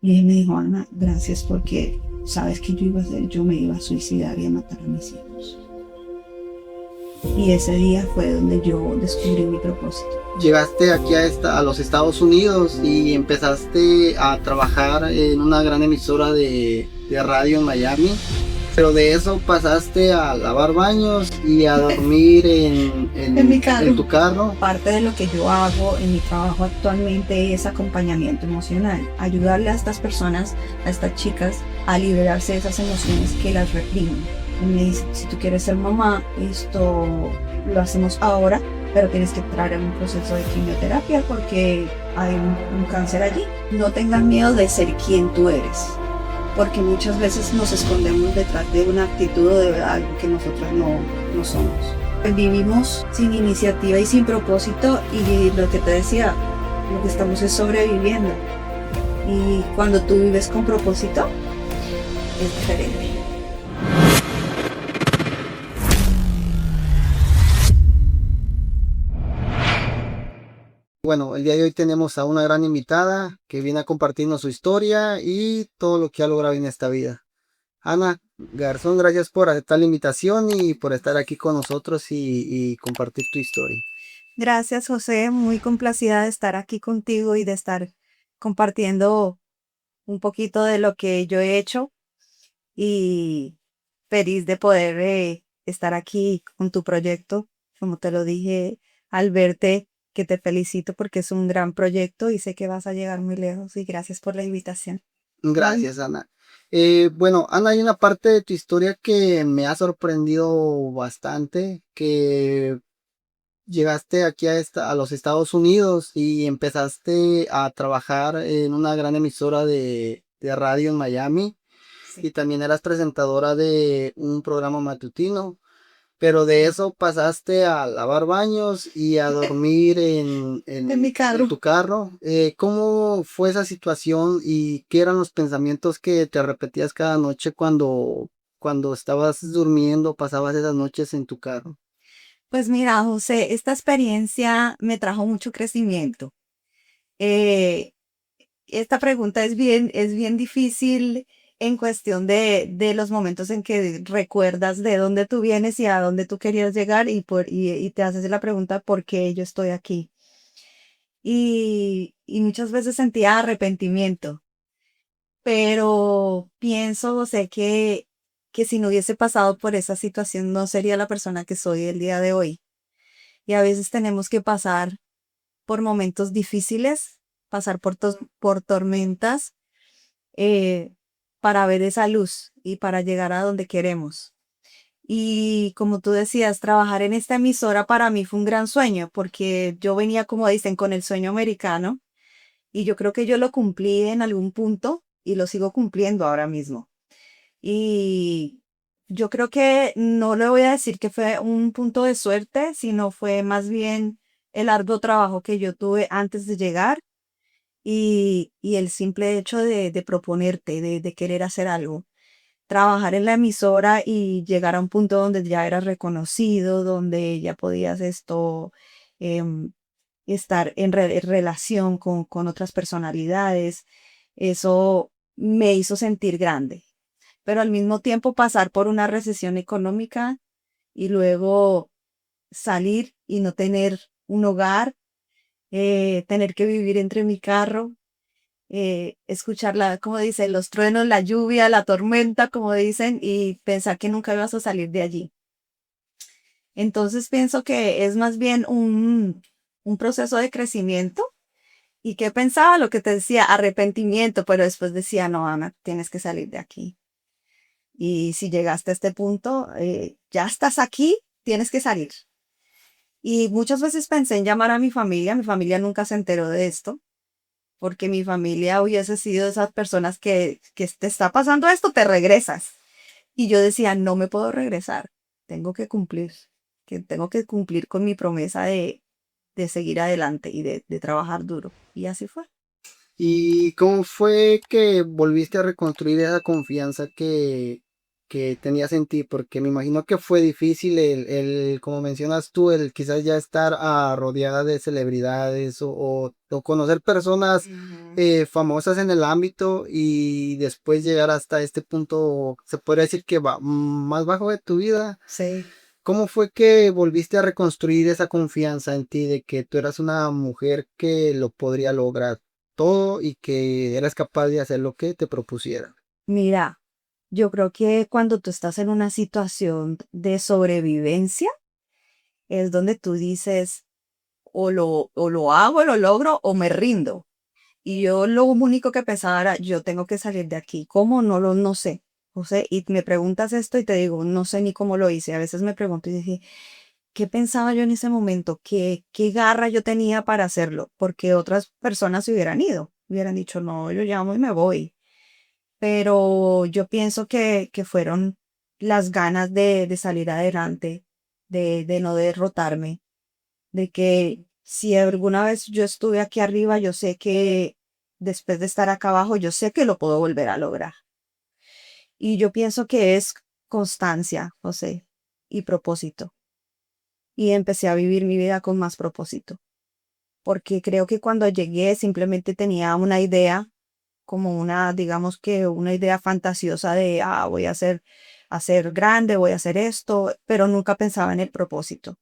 Y él me dijo, Ana, gracias porque sabes que yo iba a hacer, yo me iba a suicidar y a matar a mis hijos. Y ese día fue donde yo descubrí mi propósito. Llegaste aquí a los Estados Unidos y empezaste a trabajar en una gran emisora de radio en Miami. Pero de eso pasaste a lavar baños y a dormir En mi carro. en tu carro. Parte de lo que yo hago en mi trabajo actualmente es acompañamiento emocional, ayudarle a estas personas, a estas chicas, a liberarse de esas emociones que las reprimen. Y me dice, si tú quieres ser mamá, esto lo hacemos ahora, pero tienes que entrar en un proceso de quimioterapia porque hay un cáncer allí. No tengas miedo de ser quien tú eres, porque muchas veces nos escondemos detrás de una actitud o de algo que nosotros no somos. Vivimos sin iniciativa y sin propósito, y lo que te decía, lo que estamos es sobreviviendo. Y cuando tú vives con propósito, es diferente. Bueno, el día de hoy tenemos a una gran invitada que viene a compartirnos su historia y todo lo que ha logrado en esta vida. Ana Garzón, gracias por aceptar la invitación y por estar aquí con nosotros y compartir tu historia. Gracias, José, muy complacida de estar aquí contigo y de estar compartiendo un poquito de lo que yo he hecho, y feliz de poder estar aquí con tu proyecto. Como te lo dije al verte, que te felicito porque es un gran proyecto y sé que vas a llegar muy lejos, y gracias por la invitación. Vale. Gracias, Ana. Bueno, Ana, hay una parte de tu historia que me ha sorprendido bastante, que llegaste aquí a los Estados Unidos y empezaste a trabajar en una gran emisora de radio en Miami y Sí. también eras presentadora de un programa matutino. Pero de eso pasaste a lavar baños y a dormir En mi en carro. tu carro. ¿Cómo fue esa situación y qué eran los pensamientos que te repetías cada noche cuando estabas durmiendo, pasabas esas noches en tu carro? Pues mira, José, esta experiencia me trajo mucho crecimiento. Eh, Esta pregunta es bien difícil en cuestión de los momentos en que recuerdas de dónde tú vienes y a dónde tú querías llegar, y te haces la pregunta por qué yo estoy aquí. Y muchas veces sentía arrepentimiento, pero pienso, sé que si no hubiese pasado por esa situación no sería la persona que soy el día de hoy. Y a veces tenemos que pasar por momentos difíciles, pasar por tormentas, eh, para ver esa luz y para llegar a donde queremos. Y como tú decías, trabajar en esta emisora para mí fue un gran sueño, porque yo venía, como dicen, con el sueño americano, y yo creo que yo lo cumplí en algún punto y lo sigo cumpliendo ahora mismo. Y yo creo que no le voy a decir que fue un punto de suerte, sino fue más bien el arduo trabajo que yo tuve antes de llegar, y el simple hecho de proponerte, de querer hacer algo. Trabajar en la emisora y llegar a un punto donde ya eras reconocido, donde ya podías em, estar en relación con otras personalidades, eso me hizo sentir grande. Pero al mismo tiempo pasar por una recesión económica y luego salir y no tener un hogar, tener que vivir entre mi carro, escuchar como dicen, los truenos, la lluvia, la tormenta, como dicen, y pensar que nunca ibas a salir de allí. Entonces pienso que es más bien un proceso de crecimiento. ¿Y qué pensaba? Lo que te decía, arrepentimiento, pero después decía, no, Ana, tienes que salir de aquí. Y si llegaste a este punto, ya estás aquí, tienes que salir. Y muchas veces pensé en llamar a mi familia nunca se enteró de esto, porque mi familia hubiese sido esas personas que te está pasando esto, te regresas. Y yo decía, no me puedo regresar, tengo tengo que cumplir con mi promesa de seguir adelante y de trabajar duro. Y así fue. ¿Y cómo fue que volviste a reconstruir esa confianza que tenías en ti, porque me imagino que fue difícil como mencionas tú, el quizás ya estar rodeada de celebridades o conocer personas Ujú. famosas en el ámbito y después llegar hasta este punto, se podría decir que va más bajo de tu vida. Sí. ¿Cómo fue que volviste a reconstruir esa confianza en ti de que tú eras una mujer que lo podría lograr todo y que eras capaz de hacer lo que te propusieran? Mira, yo creo que cuando tú estás en una situación de sobrevivencia, es donde tú dices, o lo hago, lo logro, o me rindo. Y yo lo único que pensaba era, yo tengo que salir de aquí. ¿Cómo? No sé. José, y me preguntas esto y te digo, no sé ni cómo lo hice. A veces me pregunto y dije, ¿qué pensaba yo en ese momento? ¿Qué garra yo tenía para hacerlo? Porque otras personas se hubieran ido, hubieran dicho, no, yo llamo y me voy. Pero yo pienso que fueron las ganas de salir adelante, de no derrotarme, de que si alguna vez yo estuve aquí arriba, yo sé que después de estar acá abajo, yo sé que lo puedo volver a lograr. Y yo pienso que es constancia, José, y propósito. Y empecé a vivir mi vida con más propósito, porque creo que cuando llegué simplemente tenía una idea, como una, digamos que una idea fantasiosa de, voy a ser grande, voy a hacer esto, pero nunca pensaba en el propósito.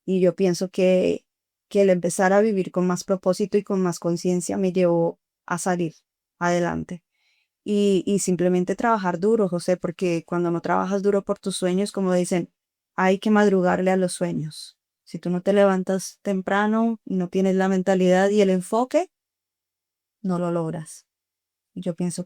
Y yo pienso que el empezar a vivir con más propósito y con más conciencia me llevó a salir adelante. Y simplemente trabajar duro, José, porque cuando no trabajas duro por tus sueños, como dicen, hay que madrugarle a los sueños. Si tú no te levantas temprano y no tienes la mentalidad y el enfoque, no lo logras. Y yo pienso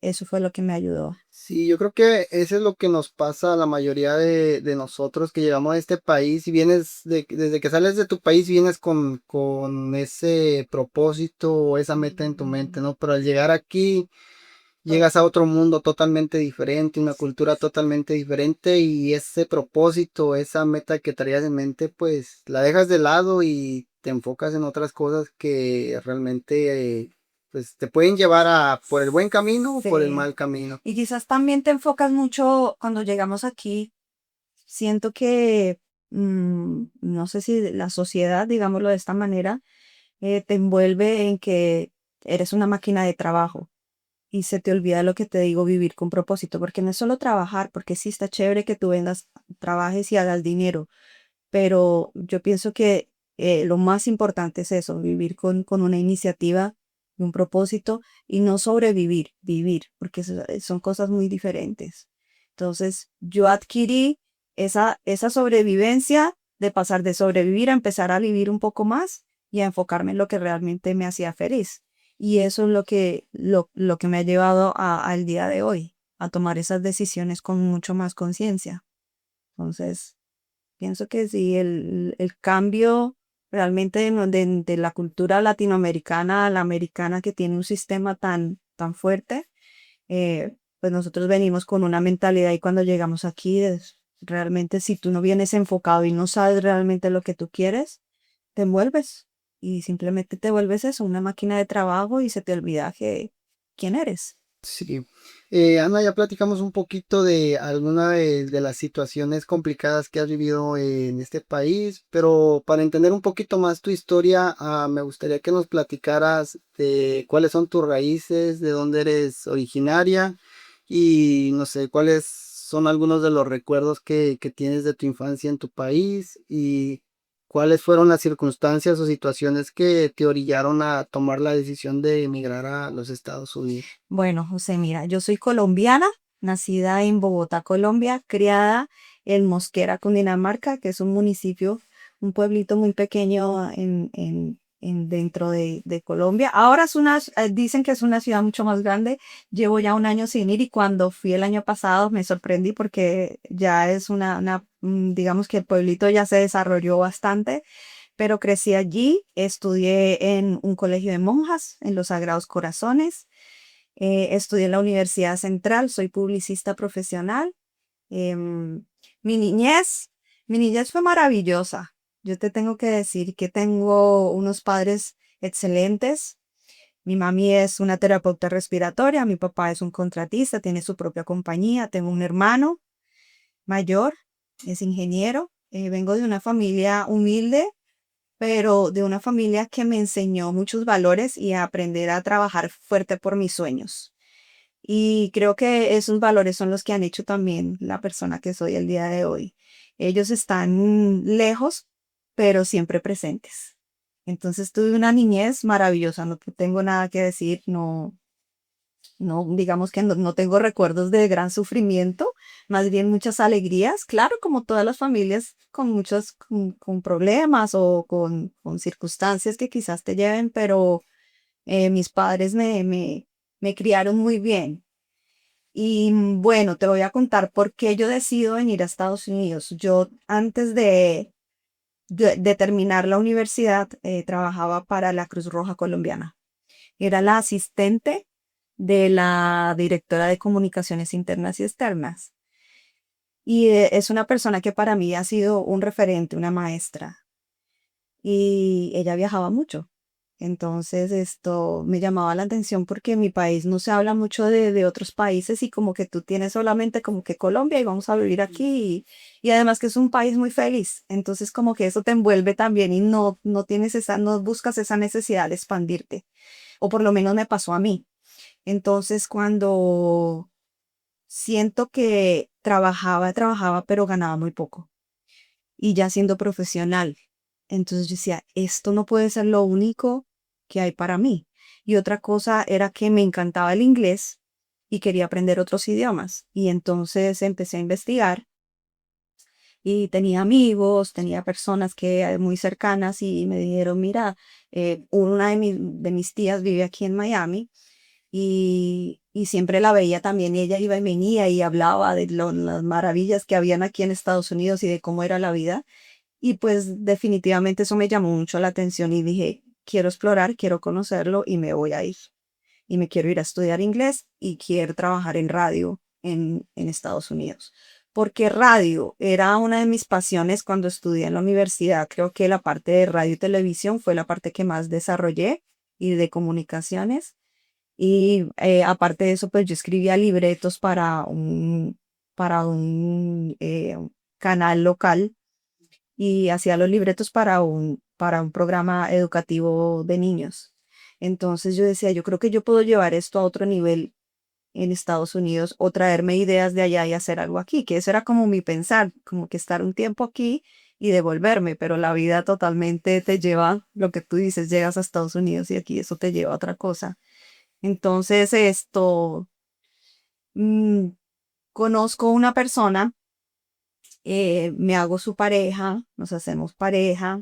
eso fue lo que me ayudó. Sí, yo creo que eso es lo que nos pasa a la mayoría de nosotros que llegamos a este país y desde que sales de tu país vienes con ese propósito o esa meta en tu mente, ¿no? Pero al llegar aquí llegas a otro mundo totalmente diferente, una cultura totalmente diferente y ese propósito, esa meta que traías en mente, pues la dejas de lado y te enfocas en otras cosas que realmente pues te pueden llevar a por el buen camino o por el Sí. mal camino. Y quizás también te enfocas mucho cuando llegamos aquí. Siento que, no sé si la sociedad, digámoslo de esta manera, te envuelve en que eres una máquina de trabajo y se te olvida lo que te digo, vivir con propósito, porque no es solo trabajar, porque sí está chévere que tú vengas, trabajes y hagas dinero, pero yo pienso que lo más importante es eso, vivir con una iniciativa, un propósito y no sobrevivir, vivir, porque son cosas muy diferentes. Entonces, yo adquirí esa sobrevivencia de pasar de sobrevivir a empezar a vivir un poco más y a enfocarme en lo que realmente me hacía feliz. Y eso es lo que me ha llevado al día de hoy, a tomar esas decisiones con mucho más conciencia. Entonces, pienso que sí, el cambio realmente de la cultura latinoamericana a la americana que tiene un sistema tan fuerte, pues nosotros venimos con una mentalidad y cuando llegamos aquí, realmente si tú no vienes enfocado y no sabes realmente lo que tú quieres, te envuelves y simplemente te vuelves eso, una máquina de trabajo y se te olvida quién eres. Sí. Ana, ya platicamos un poquito de alguna de las situaciones complicadas que has vivido en este país, pero para entender un poquito más tu historia, me gustaría que nos platicaras de cuáles son tus raíces, de dónde eres originaria y no sé, cuáles son algunos de los recuerdos que tienes de tu infancia en tu país y cuáles fueron las circunstancias o situaciones que te orillaron a tomar la decisión de emigrar a los Estados Unidos. Bueno, José, mira, yo soy colombiana, nacida en Bogotá, Colombia, criada en Mosquera, Cundinamarca, que es un municipio, un pueblito muy pequeño dentro de Colombia. Ahora dicen que es una ciudad mucho más grande. Llevo ya un año sin ir y cuando fui el año pasado me sorprendí porque ya es digamos que el pueblito ya se desarrolló bastante, pero crecí allí, estudié en un colegio de monjas, en los Sagrados Corazones. Estudié en la Universidad Central, soy publicista profesional. Em, mi niñez, mi niñez fue maravillosa. Yo te tengo que decir que tengo unos padres excelentes. Mi mami es una terapeuta respiratoria, mi papá es un contratista, tiene su propia compañía, tengo un hermano mayor, es ingeniero. Vengo de una familia humilde, pero de una familia que me enseñó muchos valores y a aprender a trabajar fuerte por mis sueños. Y creo que esos valores son los que han hecho también la persona que soy el día de hoy. Ellos están lejos, pero siempre presentes. Entonces tuve una niñez maravillosa, no tengo nada que decir, no, no, digamos que no tengo recuerdos de gran sufrimiento, más bien muchas alegrías, claro, como todas las familias, con muchos, con problemas o con circunstancias que quizás te lleven, pero mis padres me criaron muy bien. Y bueno, te voy a contar por qué yo decido venir a Estados Unidos. Yo antes de terminar la universidad trabajaba para la Cruz Roja Colombiana. Era la asistente de la directora de comunicaciones internas y externas. Y es una persona que para mí ha sido un referente, una maestra. Y ella viajaba mucho. Entonces esto me llamaba la atención porque en mi país no se habla mucho de otros países y como que tú tienes solamente como que Colombia y vamos a vivir aquí y además que es un país muy feliz. Entonces como que eso te envuelve también y no tienes esa, no buscas esa necesidad de expandirte. O por lo menos me pasó a mí. Entonces cuando siento que trabajaba, pero ganaba muy poco y ya siendo profesional. Entonces yo decía, esto no puede ser lo único que hay para mí. Y otra cosa era que me encantaba el inglés y quería aprender otros idiomas. Y entonces empecé a investigar y tenía amigos, tenía personas que muy cercanas y me dijeron, mira, una de mis tías vive aquí en Miami y siempre la veía también, y ella iba y venía y hablaba de las maravillas que habían aquí en Estados Unidos y de cómo era la vida. Y pues definitivamente eso me llamó mucho la atención y dije, quiero explorar, quiero conocerlo y me voy a ir. Y me quiero ir a estudiar inglés y quiero trabajar en radio en Estados Unidos. Porque radio era una de mis pasiones cuando estudié en la universidad. Creo que la parte de radio y televisión fue la parte que más desarrollé y de comunicaciones. Y aparte de eso, pues yo escribía libretos para un canal local y hacía los libretos para un programa educativo de niños. Entonces yo decía, yo creo que yo puedo llevar esto a otro nivel en Estados Unidos o traerme ideas de allá y hacer algo aquí, que eso era como mi pensar, como que estar un tiempo aquí y devolverme, pero la vida totalmente te lleva, lo que tú dices, llegas a Estados Unidos y aquí eso te lleva a otra cosa. Entonces mm, conozco una persona, me hago su pareja, nos hacemos pareja,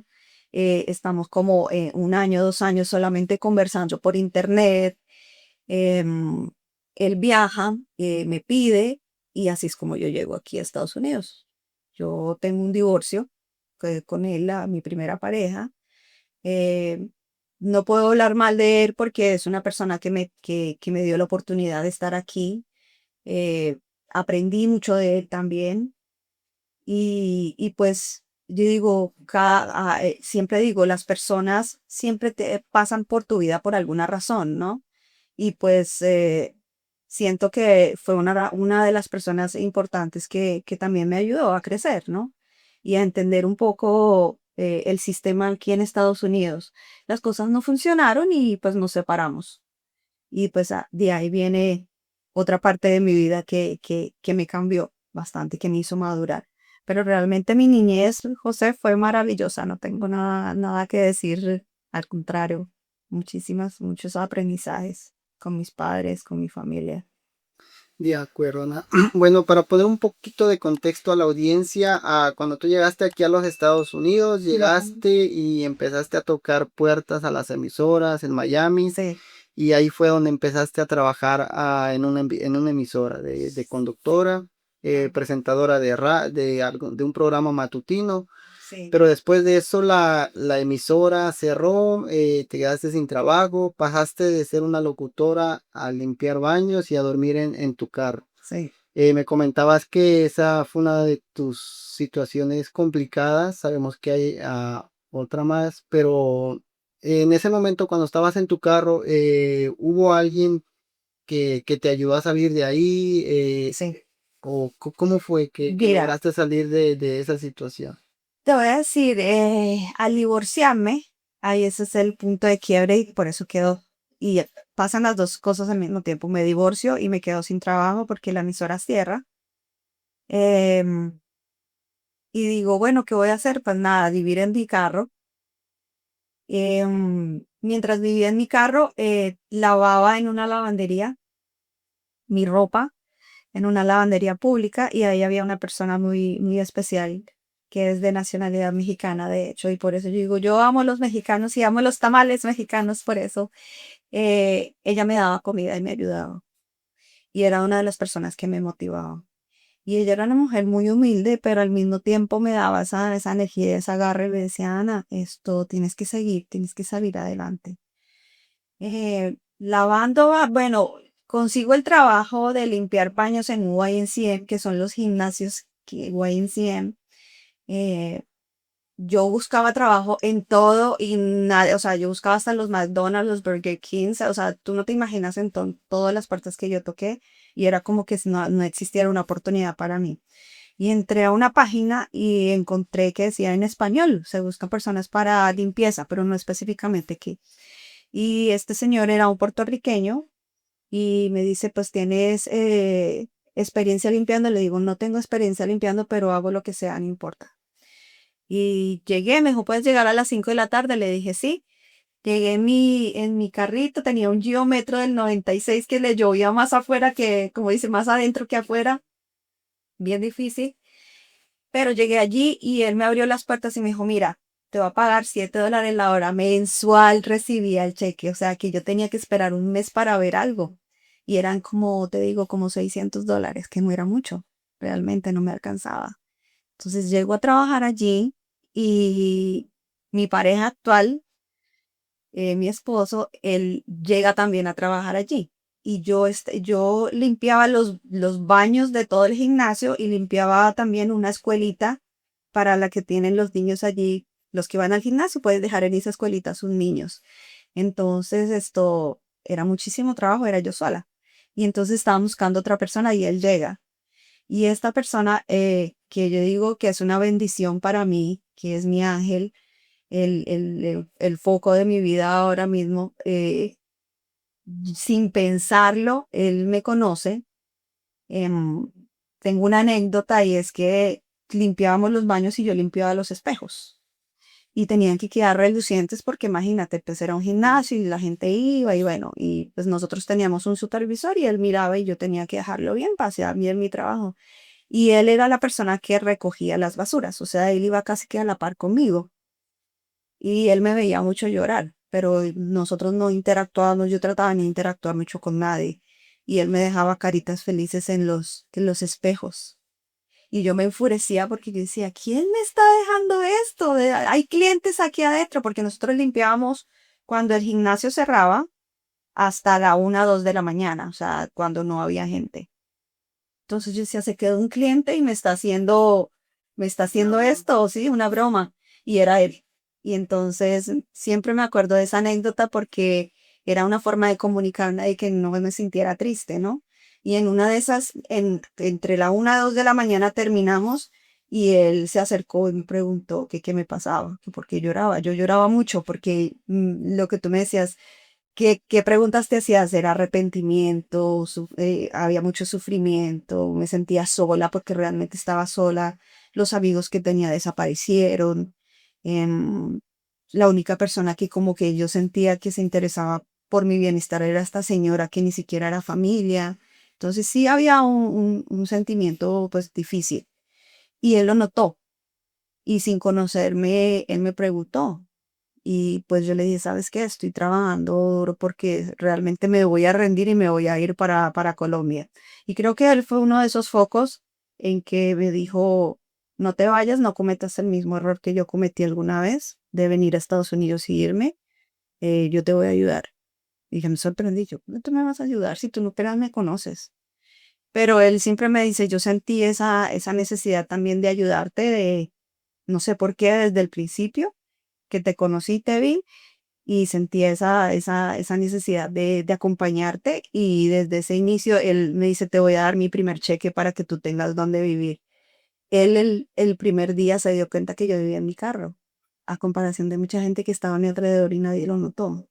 estamos como un año, 2 años solamente conversando por internet. em, Él viaja, me pide y así es como yo llego aquí a Estados Unidos. Yo tengo un divorcio con él, mi primera pareja. eh, no puedo hablar mal de él porque es una persona que me dio la oportunidad de estar aquí. Aprendí mucho de él también. Y pues yo digo, siempre digo, las personas siempre te pasan por tu vida por alguna razón, ¿no? Y pues siento que fue una de las personas importantes que también me ayudó a crecer, ¿no? Y a entender un poco el sistema aquí en Estados Unidos. Las cosas no funcionaron y pues nos separamos. Y pues de ahí viene otra parte de mi vida que me cambió bastante, que me hizo madurar. Pero realmente mi niñez, José, fue maravillosa. No tengo nada que decir. Al contrario, muchos aprendizajes con mis padres, con mi familia. De acuerdo, Ana. Bueno, para poner un poquito de contexto a la audiencia, cuando tú llegaste aquí a los Estados Unidos, Ujú. llegaste y empezaste a tocar puertas a las emisoras en Miami, Sí, y ahí fue donde empezaste a trabajar en una emisora de conductora, presentadora de un programa matutino. sí. Pero después de eso la emisora cerró, te quedaste sin trabajo, pasaste de ser una locutora a limpiar baños y a dormir en tu carro. Sí. Me comentabas que esa fue una de tus situaciones complicadas. Sabemos que hay otra más, pero En ese momento, cuando estabas en tu carro, ¿hubo alguien que te ayudó a salir de ahí? Sí. ¿O cómo fue que Mira, lograste salir de esa situación? te voy a decir, al divorciarme, ahí ese es el punto de quiebre y por eso quedo, y pasan las dos cosas al mismo tiempo. Me divorcio y me quedo sin trabajo porque la emisora cierra. Em, y digo, bueno, ¿qué voy a hacer? Pues nada, vivir en mi carro. Mientras vivía en mi carro, lavaba en una lavandería mi ropa, en una lavandería pública, y ahí había una persona muy, muy especial que es de nacionalidad mexicana, de hecho, y por eso yo digo, yo amo los mexicanos y amo los tamales mexicanos, por eso ella me daba comida y me ayudaba, y era una de las personas que me motivaba. Y ella era una mujer muy humilde, pero al mismo tiempo me daba esa energía, esa garra y me decía, Ana, esto tienes que seguir, tienes que salir adelante. Lavando, bueno, consigo el trabajo de limpiar baños en YMCM, que son los gimnasios que YMCM. eh, yo buscaba trabajo en todo y nada, o sea, yo buscaba hasta los McDonald's, los Burger Kings, o sea, tú no te imaginas en todas las puertas que yo toqué y era como que si no existiera una oportunidad para mí. Y entré a una página y encontré que decía en español, se buscan personas para limpieza, pero no específicamente qué. Y este señor era un puertorriqueño y me dice, pues tienes experiencia limpiando. Le digo, no tengo experiencia limpiando, pero hago lo que sea, no importa. Y llegué, me dijo, ¿puedes llegar a las 5 de la tarde? Le dije, sí. Llegué en mi carrito, tenía un Geo Metro del 96 que le llovía más afuera que, como dice, más adentro que afuera. Bien difícil. Pero llegué allí y él me abrió las puertas y me dijo, mira, te va a pagar $7 la hora mensual, recibía el cheque. O sea que yo tenía que esperar un mes para ver algo. Y eran como, te digo, como $600, que no era mucho. Realmente no me alcanzaba. Entonces llego a trabajar allí y mi pareja actual, mi esposo, él llega también a trabajar allí. Y yo limpiaba los baños de todo el gimnasio y limpiaba también una escuelita para la que tienen los niños allí. Los que van al gimnasio pueden dejar en esa escuelita a sus niños. Entonces esto era muchísimo trabajo, era yo sola. Y entonces estaba buscando otra persona y él llega. Y esta persona que yo digo que es una bendición para mí, que es mi ángel, el foco de mi vida ahora mismo, sin pensarlo, él me conoce. Em, tengo una anécdota y es que limpiábamos los baños y yo limpiaba los espejos. Y tenían que quedar relucientes porque imagínate, pues era un gimnasio y la gente iba y bueno, y pues nosotros teníamos un supervisor y él miraba y yo tenía que dejarlo bien para hacer bien mi trabajo. Y él era la persona que recogía las basuras, o sea, él iba casi que a la par conmigo y él me veía mucho llorar, pero nosotros no interactuábamos, yo trataba de no interactuar mucho con nadie y él me dejaba caritas felices en los espejos. Y yo me enfurecía porque yo decía, ¿quién me está dejando esto? Hay clientes aquí adentro porque nosotros limpiábamos cuando el gimnasio cerraba hasta la 1 o 2 de la mañana, o sea, cuando no había gente. Entonces yo decía, se quedó un cliente y me está haciendo esto, sí, una broma. Y era él. Y entonces siempre me acuerdo de esa anécdota porque era una forma de comunicarme y que no me sintiera triste, ¿no? Y en una de esas, entre la 1 y 2 de la mañana terminamos y él se acercó y me preguntó que qué me pasaba, que por qué lloraba. Yo lloraba mucho porque lo que tú me decías, ¿qué preguntas te hacías? ¿Era arrepentimiento? ¿Había mucho sufrimiento? ¿Me sentía sola porque realmente estaba sola? Los amigos que tenía desaparecieron. em, la única persona que como que yo sentía que se interesaba por mi bienestar era esta señora que ni siquiera era familia. Entonces sí había un sentimiento pues difícil. Y él lo notó. Y sin conocerme, él me preguntó. Y pues yo le dije, ¿sabes qué? Estoy trabajando duro porque realmente me voy a rendir y me voy a ir para Colombia. Y creo que él fue uno de esos focos en que me dijo, no te vayas, no cometas el mismo error que yo cometí alguna vez de venir a Estados Unidos y irme. Yo te voy a ayudar. Y dije, me sorprendí, yo, ¿cómo tú me vas a ayudar si tú no apenas me conoces? Pero él siempre me dice, yo sentí esa necesidad también de ayudarte, no sé por qué, desde el principio que te conocí, te vi y sentí esa necesidad de acompañarte y desde ese inicio él me dice, te voy a dar mi primer cheque para que tú tengas donde vivir. Él el primer día se dio cuenta que yo vivía en mi carro, a comparación de mucha gente que estaba a mi alrededor y nadie lo notó.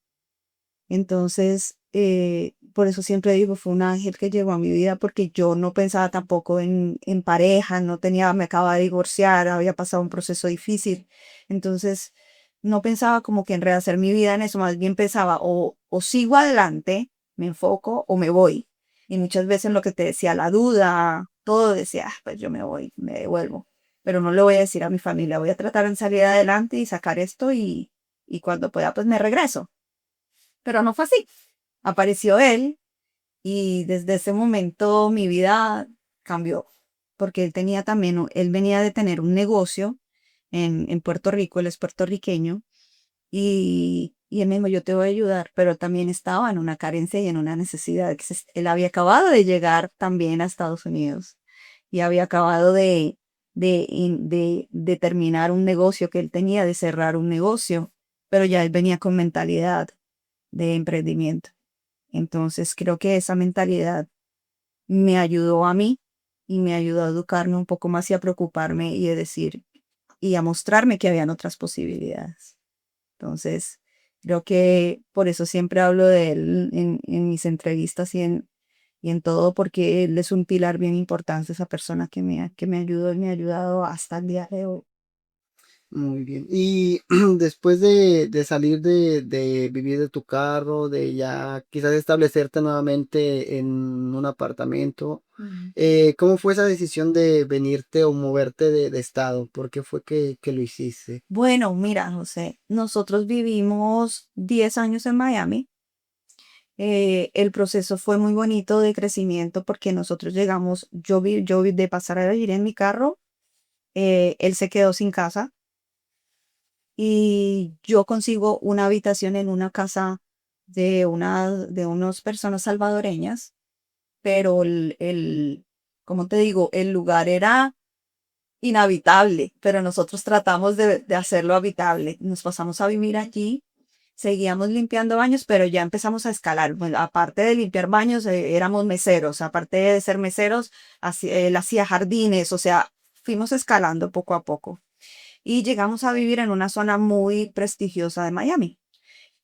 Entonces, por eso siempre digo, fue un ángel que llegó a mi vida porque yo no pensaba tampoco en pareja, no tenía, me acababa de divorciar, había pasado un proceso difícil. Entonces, no pensaba como que en rehacer mi vida en eso, más bien pensaba o sigo adelante, me enfoco o me voy. Y muchas veces lo que te decía, la duda, todo decía, "Ah, pues yo me voy, me devuelvo. Pero no le voy a decir a mi familia, voy a tratar de salir adelante y sacar esto y cuando pueda, pues me regreso. Pero no fue así. Apareció él y desde ese momento mi vida cambió, porque él tenía también, él venía de tener un negocio en Puerto Rico, él es puertorriqueño, y él me dijo, yo te voy a ayudar, pero también estaba en una carencia y en una necesidad. Él había acabado de llegar también a Estados Unidos y había acabado de terminar un negocio que él tenía, de cerrar un negocio, pero ya él venía con mentalidad de emprendimiento. Entonces creo que esa mentalidad me ayudó a mí y me ayudó a educarme un poco más y a preocuparme y a decir y a mostrarme que habían otras posibilidades. Entonces, creo que por eso siempre hablo de él en mis entrevistas y en todo, porque él es un pilar bien importante, esa persona que me ayudó y me ha ayudado hasta el día de hoy. Muy bien. Y después de salir de vivir de tu carro, de ya quizás establecerte nuevamente en un apartamento, Ujú. ¿cómo fue esa decisión de venirte o moverte de estado? ¿Por qué fue que lo hiciste? Bueno, mira, José, nosotros vivimos 10 años en Miami. El proceso fue muy bonito de crecimiento porque nosotros llegamos, de pasar a vivir en mi carro, él se quedó sin casa y yo consigo una habitación en una casa de unas personas salvadoreñas, pero ¿cómo te digo? El lugar era inhabitable, pero nosotros tratamos de hacerlo habitable. Nos pasamos a vivir allí. Seguíamos limpiando baños, pero ya empezamos a escalar. Bueno, aparte de limpiar baños, éramos meseros. Aparte de ser meseros, él hacía jardines, o sea, fuimos escalando poco a poco. Y llegamos a vivir en una zona muy prestigiosa de Miami.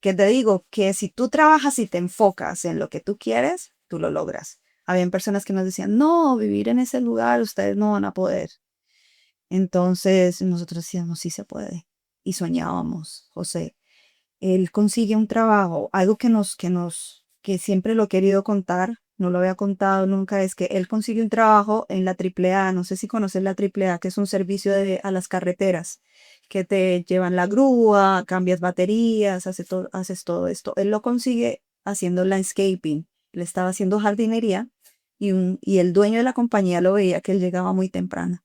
Que te digo que si tú trabajas y te enfocas en lo que tú quieres, tú lo logras. Habían personas que nos decían, no, vivir en ese lugar, ustedes no van a poder. Entonces nosotros decíamos, sí se puede. Y soñábamos, José. Él consigue un trabajo, algo que siempre lo he querido contar, no lo había contado nunca, es que él consigue un trabajo en la AAA, no sé si conoces la AAA, que es un servicio a las carreteras, que te llevan la grúa, cambias baterías, haces todo esto. Él lo consigue haciendo landscaping, le estaba haciendo jardinería y el dueño de la compañía lo veía que él llegaba muy temprano.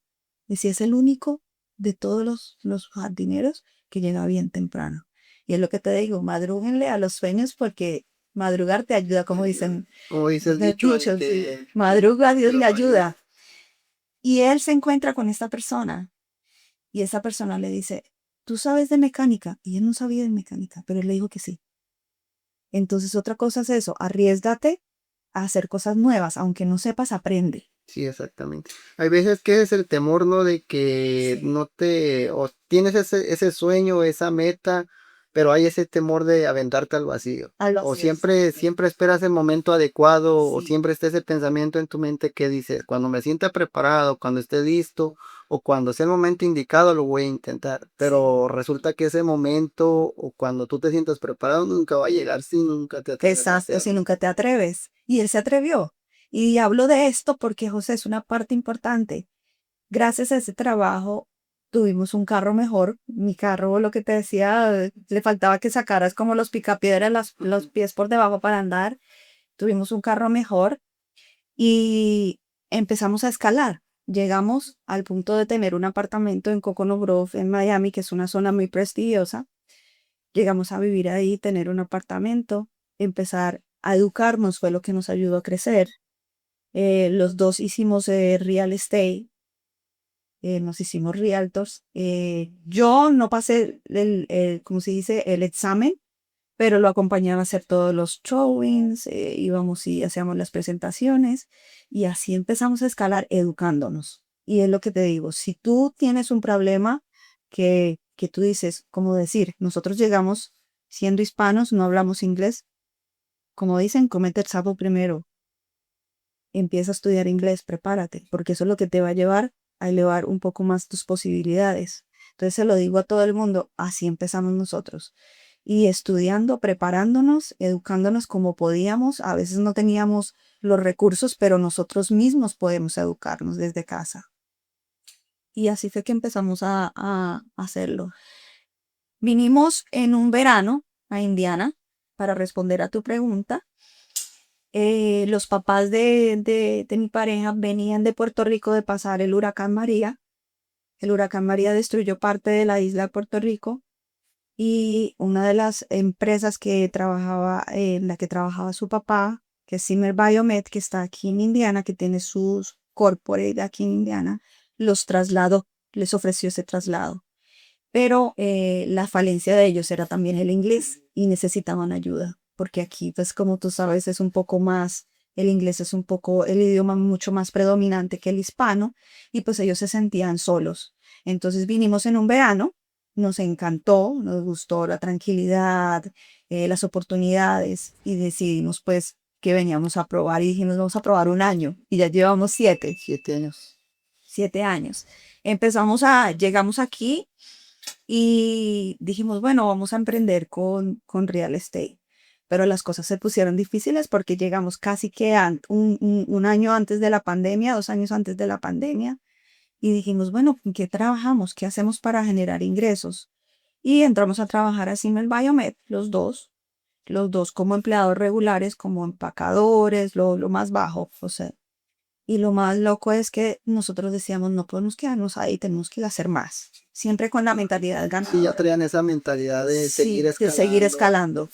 Decía, es el único de todos los jardineros que llega bien temprano. Y es lo que te digo, madrúguenle a los sueños porque madrugar te ayuda, como dicen Como dice el dicho, muchos, sí, madruga, Dios le ayuda. Y él se encuentra con esta persona y esa persona le dice, ¿tú sabes de mecánica? Y él no sabía de mecánica, pero él le dijo que sí. Entonces otra cosa es eso, arriesgate a hacer cosas nuevas, aunque no sepas, aprende. sí, exactamente. Hay veces que es el temor, ¿no? De que Sí. no te, o tienes ese sueño, esa meta, pero hay ese temor de aventarte al vacío. Algo O así, siempre esperas el momento adecuado, o sí. siempre está ese pensamiento en tu mente que dices, cuando me sienta preparado, cuando esté listo, o cuando sea el momento indicado, lo voy a intentar. Sí. Pero resulta que ese momento, o cuando tú te sientas preparado, nunca va a llegar si nunca te atreves a Exacto, si hacerlo. nunca te atreves. Y él se atrevió. Y hablo de esto porque, José, es una parte importante. Gracias a ese trabajo tuvimos un carro mejor. Mi carro, lo que te decía, le faltaba que sacaras como los picapiedras, los pies por debajo para andar. Tuvimos un carro mejor y empezamos a escalar. Llegamos al punto de tener un apartamento en Coconut Grove, en Miami, que es una zona muy prestigiosa. Llegamos a vivir ahí, tener un apartamento, empezar a educarnos fue lo que nos ayudó a crecer. Los dos hicimos real estate, nos hicimos realtors. Yo no pasé ¿cómo se dice? El examen, pero lo acompañaba a hacer todos los showings, íbamos y hacíamos las presentaciones y así empezamos a escalar educándonos. Y es lo que te digo, si tú tienes un problema que tú dices, como decir, nosotros llegamos siendo hispanos, no hablamos inglés, como dicen, comete el sapo primero, empieza a estudiar inglés, prepárate, porque eso es lo que te va a llevar a elevar un poco más tus posibilidades. Entonces se lo digo a todo el mundo, así empezamos nosotros. Y estudiando, preparándonos, educándonos como podíamos. A veces no teníamos los recursos, pero nosotros mismos podemos educarnos desde casa. Y así fue que empezamos a hacerlo. Vinimos en un verano a Indiana para responder a tu pregunta. Los papás de mi pareja venían de Puerto Rico de pasar el huracán María. El huracán María destruyó parte de la isla de Puerto Rico y una de las empresas que trabajaba, en la que trabajaba su papá, que es Zimmer Biomed, que está aquí en Indiana, que tiene sus corporate aquí en Indiana, los trasladó, les ofreció ese traslado. Pero la falencia de ellos era también el inglés y necesitaban ayuda, porque aquí, pues como tú sabes, es un poco más, el inglés es un poco el idioma mucho más predominante que el hispano y pues ellos se sentían solos. Entonces vinimos en un verano, nos encantó, nos gustó la tranquilidad, las oportunidades y decidimos pues que veníamos a probar y dijimos vamos a probar un año y ya llevamos 7, 7 años. 7 años. Llegamos aquí y dijimos, bueno, vamos a emprender con real estate. Pero las cosas se pusieron difíciles porque llegamos casi que un año antes de la pandemia, 2 años antes de la pandemia. Y dijimos, bueno, ¿en qué trabajamos? ¿Qué hacemos para generar ingresos? Y entramos a trabajar a Simmel Biomed, los dos como empleados regulares, como empacadores, lo más bajo. O sea, y lo más loco es que nosotros decíamos, no podemos quedarnos ahí, tenemos que hacer más. Siempre con la mentalidad Sí, ya ganadora. traían esa mentalidad de seguir Sí, de seguir escalando. escalando.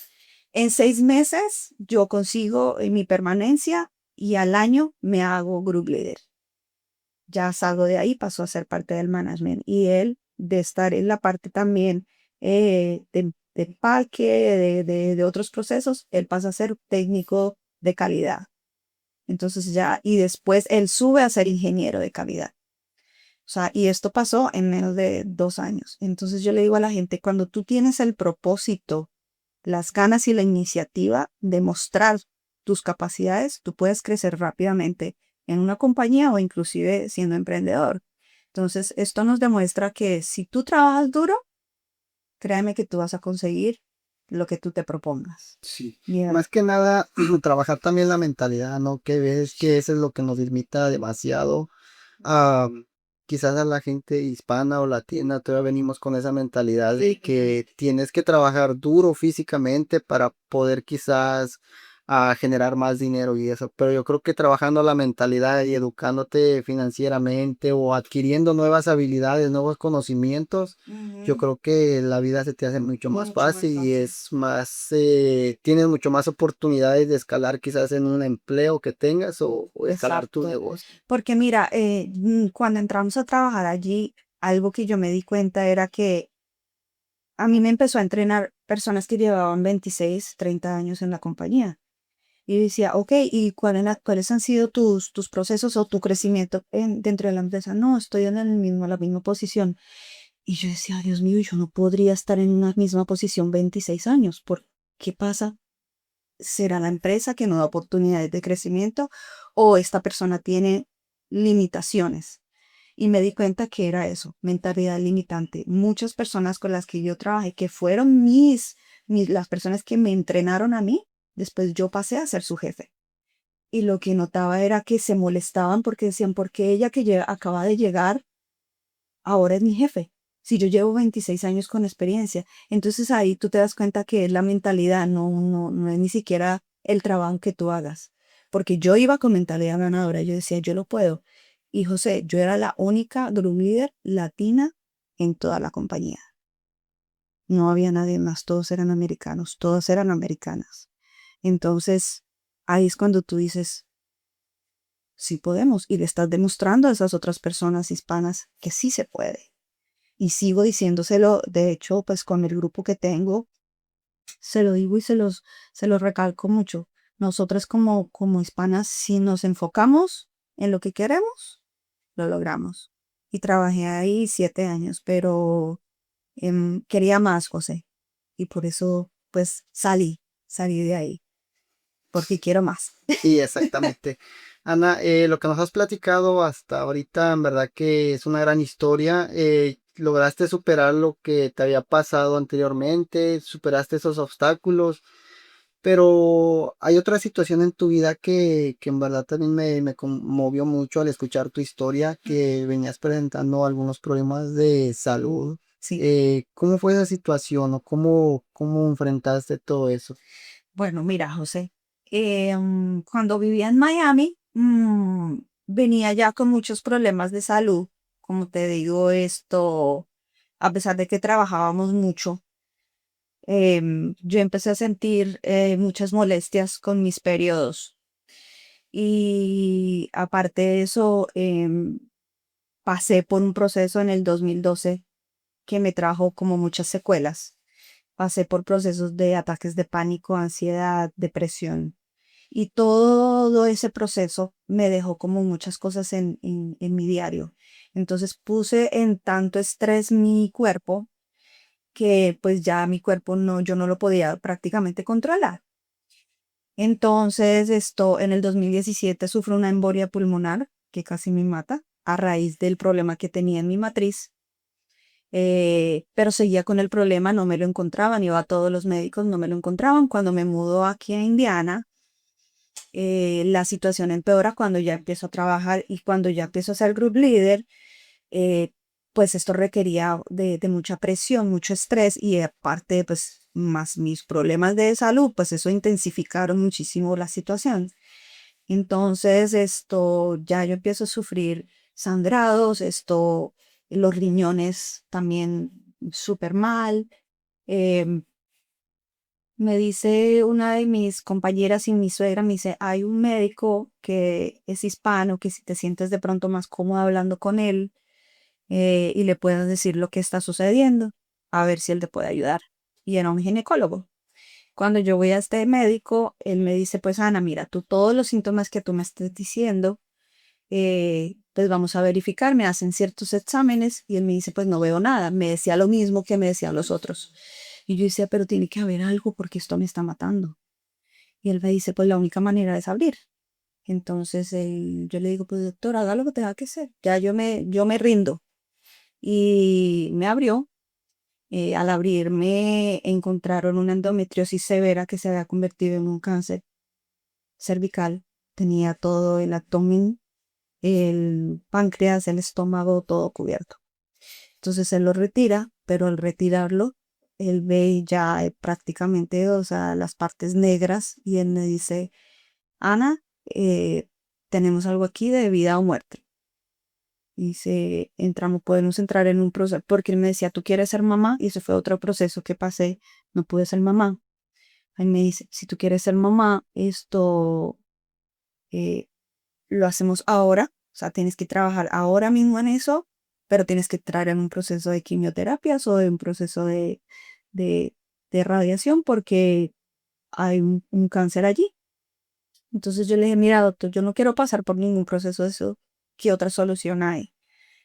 En 6 meses yo consigo mi permanencia y al año me hago group leader. Ya salgo de ahí, paso a ser parte del management. Y él, de estar en la parte también de empaque, de otros procesos, él pasa a ser técnico de calidad. Entonces ya, y después él sube a ser ingeniero de calidad. O sea, y esto pasó en menos de 2 años. Entonces yo le digo a la gente, cuando tú tienes el propósito, las ganas y la iniciativa de mostrar tus capacidades, tú puedes crecer rápidamente en una compañía o inclusive siendo emprendedor. Entonces, esto nos demuestra que si tú trabajas duro, créeme que tú vas a conseguir lo que tú te propongas. Sí. Bien. Más que nada, trabajar también la mentalidad, ¿no? Que ves que eso es lo que nos limita demasiado. Ah, quizás a la gente hispana o latina todavía venimos con esa mentalidad de que tienes que trabajar duro físicamente para poder quizás generar más dinero y eso. Pero yo creo que trabajando la mentalidad y educándote financieramente o adquiriendo nuevas habilidades, nuevos conocimientos, yo Ujú. creo que la vida se te hace mucho más Mucho más fácil y fácil. es más, tienes mucho más oportunidades de escalar quizás en un empleo que tengas o escalar tu Exacto. negocio. Porque mira, cuando entramos a trabajar allí, algo que yo me di cuenta era que a mí me empezó a entrenar personas que llevaban 26, 30 años en la compañía. Y decía, ok, ¿y cuáles han sido tus procesos o tu crecimiento dentro de la empresa? No, estoy en la misma posición. Y yo decía, Dios mío, yo no podría estar en una misma posición 26 años. ¿Por qué pasa? ¿Será la empresa que no da oportunidades de crecimiento o esta persona tiene limitaciones? Y me di cuenta que era eso, mentalidad limitante. Muchas personas con las que yo trabajé, que fueron las personas que me entrenaron a mí, después yo pasé a ser su jefe. Y lo que notaba era que se molestaban porque decían, ¿por qué ella que acaba de llegar ahora es mi jefe? Si yo llevo 26 años con experiencia. Entonces ahí tú te das cuenta que es la mentalidad, no es ni siquiera el trabajo que tú hagas. Porque yo iba con mentalidad ganadora, yo decía, yo lo puedo. Y José, yo era la única drum leader latina en toda la compañía. No había nadie más, todos eran americanos, todas eran americanas. Entonces, ahí es cuando tú dices, sí podemos, y le estás demostrando a esas otras personas hispanas que sí se puede. Y sigo diciéndoselo, de hecho, pues con el grupo que tengo, Se lo digo y se los recalco mucho. Nosotras como hispanas, si nos enfocamos en lo que queremos, lo logramos. Y trabajé ahí 7 años, pero quería más, José. Y por eso, pues, salí de ahí, porque quiero más. Sí, exactamente. Ana, lo que nos has platicado hasta ahorita, en verdad que es una gran historia. Lograste superar lo que te había pasado anteriormente, superaste esos obstáculos, pero hay otra situación en tu vida que en verdad también me conmovió mucho al escuchar tu historia, que venías presentando algunos problemas de salud. Sí. ¿Cómo fue esa situación o cómo enfrentaste todo eso? Bueno, mira, José, cuando vivía en Miami, venía ya con muchos problemas de salud. Como te digo, esto, a pesar de que trabajábamos mucho, yo empecé a sentir muchas molestias con mis periodos. Y aparte de eso, pasé por un proceso en el 2012 que me trajo como muchas secuelas. Pasé por procesos de ataques de pánico, ansiedad, depresión. Y todo ese proceso me dejó como muchas cosas en mi diario. Entonces puse en tanto estrés mi cuerpo que pues ya mi cuerpo no, yo no lo podía prácticamente controlar. Entonces esto en el 2017 sufro una embolia pulmonar que casi me mata a raíz del problema que tenía en mi matriz. Pero seguía con el problema, no me lo encontraban, iba a todos los médicos, no me lo encontraban. Cuando me mudo aquí a Indiana, la situación empeora cuando ya empiezo a trabajar y cuando ya empiezo a ser group leader, eh, pues esto requería de mucha presión, mucho estrés y aparte, pues más mis problemas de salud, pues eso intensificaron muchísimo la situación. Entonces, esto ya yo empiezo a sufrir sangrados, esto, los riñones también súper mal. em, Me dice una de mis compañeras y mi suegra, me dice, hay un médico que es hispano, que si te sientes de pronto más cómoda hablando con él y le puedas decir lo que está sucediendo, a ver si él te puede ayudar. Y era un ginecólogo. Cuando yo voy a este médico, él me dice, pues Ana, mira, tú todos los síntomas que tú me estés diciendo, pues vamos a verificar, me hacen ciertos exámenes y él me dice, pues no veo nada, me decía lo mismo que me decían los otros. Y yo decía, pero tiene que haber algo porque esto me está matando. Y él me dice, pues la única manera es abrir. Entonces yo le digo, pues doctor, haga lo que tenga que hacer. Ya yo me rindo. Y me abrió. Al abrirme encontraron una endometriosis severa que se había convertido en un cáncer cervical. Tenía todo el abdomen, el páncreas, el estómago, todo cubierto. Entonces él lo retira, pero al retirarlo, él ve ya prácticamente, o sea, las partes negras y él me dice, Ana, tenemos algo aquí de vida o muerte. Y se entramos, podemos entrar en un proceso, porque él me decía, ¿tú quieres ser mamá? Y ese fue otro proceso que pasé, no pude ser mamá. Él me dice, si tú quieres ser mamá, esto eh, lo hacemos ahora, o sea, tienes que trabajar ahora mismo en eso, pero tienes que entrar en un proceso de quimioterapias o de un proceso de, de radiación porque hay un cáncer allí. Entonces yo le dije, mira, doctor, yo no quiero pasar por ningún proceso de eso. ¿Qué otra solución hay?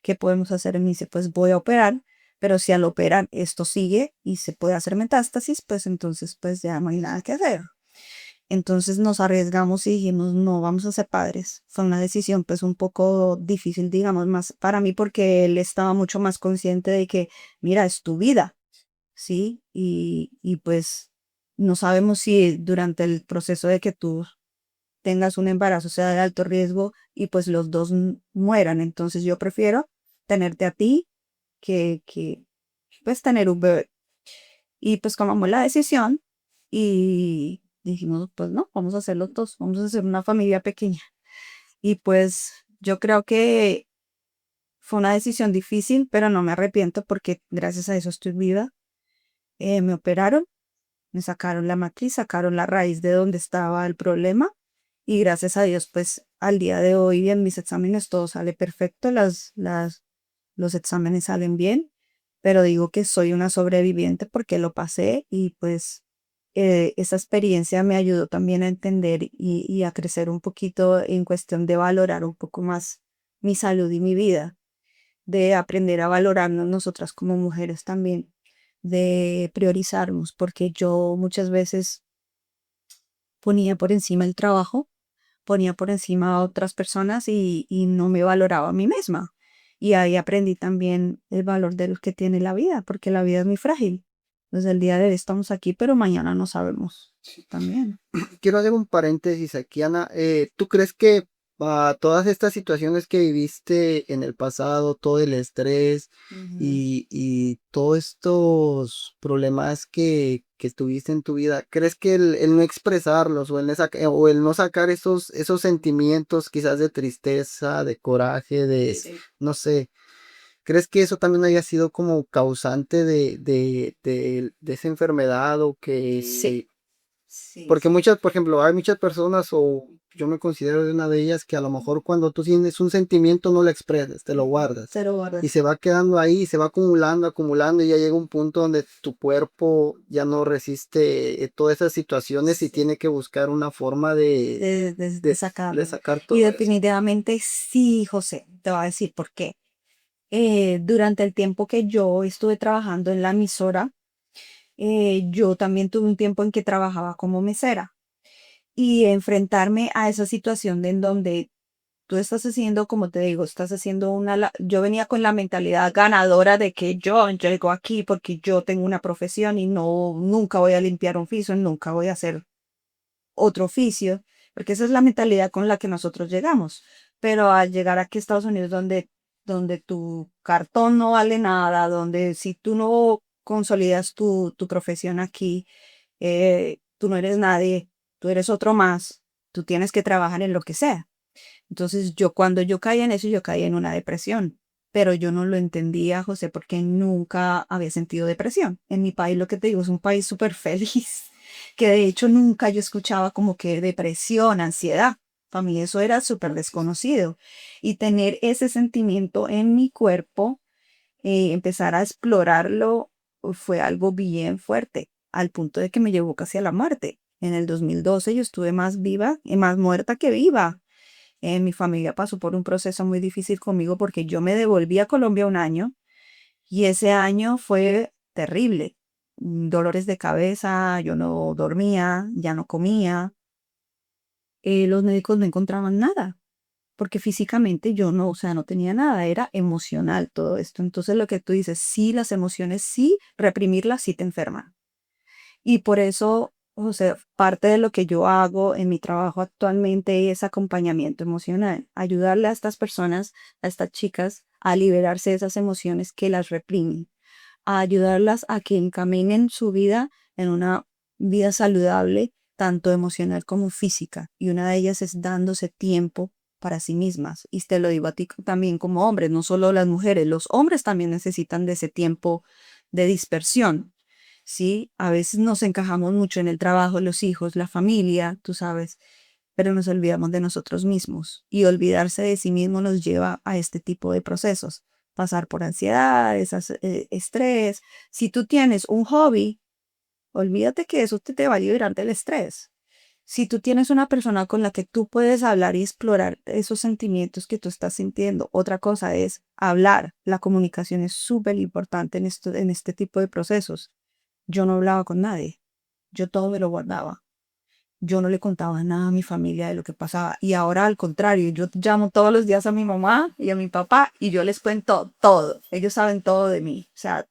¿Qué podemos hacer? Y me dice, pues voy a operar, pero si al operar esto sigue y se puede hacer metástasis, pues entonces pues ya no hay nada que hacer. Entonces nos arriesgamos y dijimos, no, vamos a ser padres. Fue una decisión pues un poco difícil, digamos, más para mí porque él estaba mucho más consciente de que, mira, es tu vida, ¿sí? Y pues no sabemos si durante el proceso de que tú tengas un embarazo sea de alto riesgo y pues los dos mueran. Entonces yo prefiero tenerte a ti que pues tener un bebé. Y pues tomamos la decisión y dijimos, pues no, vamos a hacerlo todos, vamos a hacer una familia pequeña. Y pues yo creo que fue una decisión difícil, pero no me arrepiento porque gracias a eso estoy viva. Me operaron, me sacaron la matriz, sacaron la raíz de donde estaba el problema y gracias a Dios, pues al día de hoy en mis exámenes todo sale perfecto, los exámenes salen bien, pero digo que soy una sobreviviente porque lo pasé y pues esa experiencia me ayudó también a entender y a crecer un poquito en cuestión de valorar un poco más mi salud y mi vida, de aprender a valorarnos nosotras como mujeres también, de priorizarnos, porque yo muchas veces ponía por encima el trabajo, ponía por encima a otras personas y no me valoraba a mí misma. Y ahí aprendí también el valor de lo que tiene la vida, porque la vida es muy frágil. Desde el día de hoy estamos aquí, pero mañana no sabemos también. Quiero hacer un paréntesis aquí, Ana. ¿Tú crees que todas estas situaciones que viviste en el pasado, todo el estrés Ujú. y todos estos problemas que tuviste en tu vida, crees que el no expresarlos o o el no sacar esos sentimientos quizás de tristeza, de coraje, Sí. no sé, crees que eso también haya sido como causante de esa enfermedad o Sí, que sí, porque sí. muchas, por ejemplo, hay muchas personas, o yo me considero de una de ellas, que a lo mejor cuando tú tienes un sentimiento no lo expresas, te lo guardas. Cero Y barras. se va quedando ahí, se va acumulando, acumulando, y ya llega un punto donde tu cuerpo ya no resiste todas esas situaciones y Sí. tiene que buscar una forma De de sacarlo. sacar Y todo eso. definitivamente sí, José. Te voy a decir por qué. Durante el tiempo que yo estuve trabajando en la emisora, yo también tuve un tiempo en que trabajaba como mesera y enfrentarme a esa situación de en donde tú estás haciendo, como te digo, estás haciendo yo venía con la mentalidad ganadora de que yo llego aquí porque yo tengo una profesión y no, nunca voy a limpiar un piso, nunca voy a hacer otro oficio, porque esa es la mentalidad con la que nosotros llegamos. Pero al llegar aquí a Estados Unidos, donde tu cartón no vale nada, donde si tú no consolidas tu profesión aquí, tú no eres nadie, tú eres otro más, tú tienes que trabajar en lo que sea. Entonces cuando yo caí en eso, yo caí en una depresión, pero yo no lo entendía, José, porque nunca había sentido depresión. En mi país, lo que te digo, es un país súper feliz, que de hecho nunca yo escuchaba como que depresión, ansiedad. Para mí eso era súper desconocido. Y tener ese sentimiento en mi cuerpo, empezar a explorarlo, fue algo bien fuerte, al punto de que me llevó casi a la muerte. En el 2012 yo estuve más viva y más muerta que viva. Mi familia pasó por un proceso muy difícil conmigo porque yo me devolví a Colombia un año y ese año fue terrible. Dolores de cabeza, yo no dormía, ya no comía. Los médicos no encontraban nada porque físicamente yo no, o sea, no tenía nada, era emocional todo esto. Entonces lo que tú dices, sí, las emociones, sí, reprimirlas sí te enferman. Y por eso, o sea, parte de lo que yo hago en mi trabajo actualmente es acompañamiento emocional, ayudarle a estas personas, a estas chicas, a liberarse de esas emociones que las reprimen, a ayudarlas a que encaminen su vida en una vida saludable, tanto emocional como física. Y una de ellas es dándose tiempo para sí mismas. Y te lo digo a ti también como hombre, no solo las mujeres, los hombres también necesitan de ese tiempo de dispersión. Sí, a veces nos encajamos mucho en el trabajo, los hijos, la familia, tú sabes, pero nos olvidamos de nosotros mismos. Y olvidarse de sí mismo nos lleva a este tipo de procesos, pasar por ansiedad, estrés. Si tú tienes un hobby, olvídate que eso te va a liberar del estrés. Si tú tienes una persona con la que tú puedes hablar y explorar esos sentimientos que tú estás sintiendo, otra cosa es hablar. La comunicación es súper importante en este tipo de procesos. Yo no hablaba con nadie, yo todo me lo guardaba. Yo no le contaba nada a mi familia de lo que pasaba. Y ahora al contrario, yo llamo todos los días a mi mamá y a mi papá y yo les cuento todo. Ellos saben todo de mí. O sea,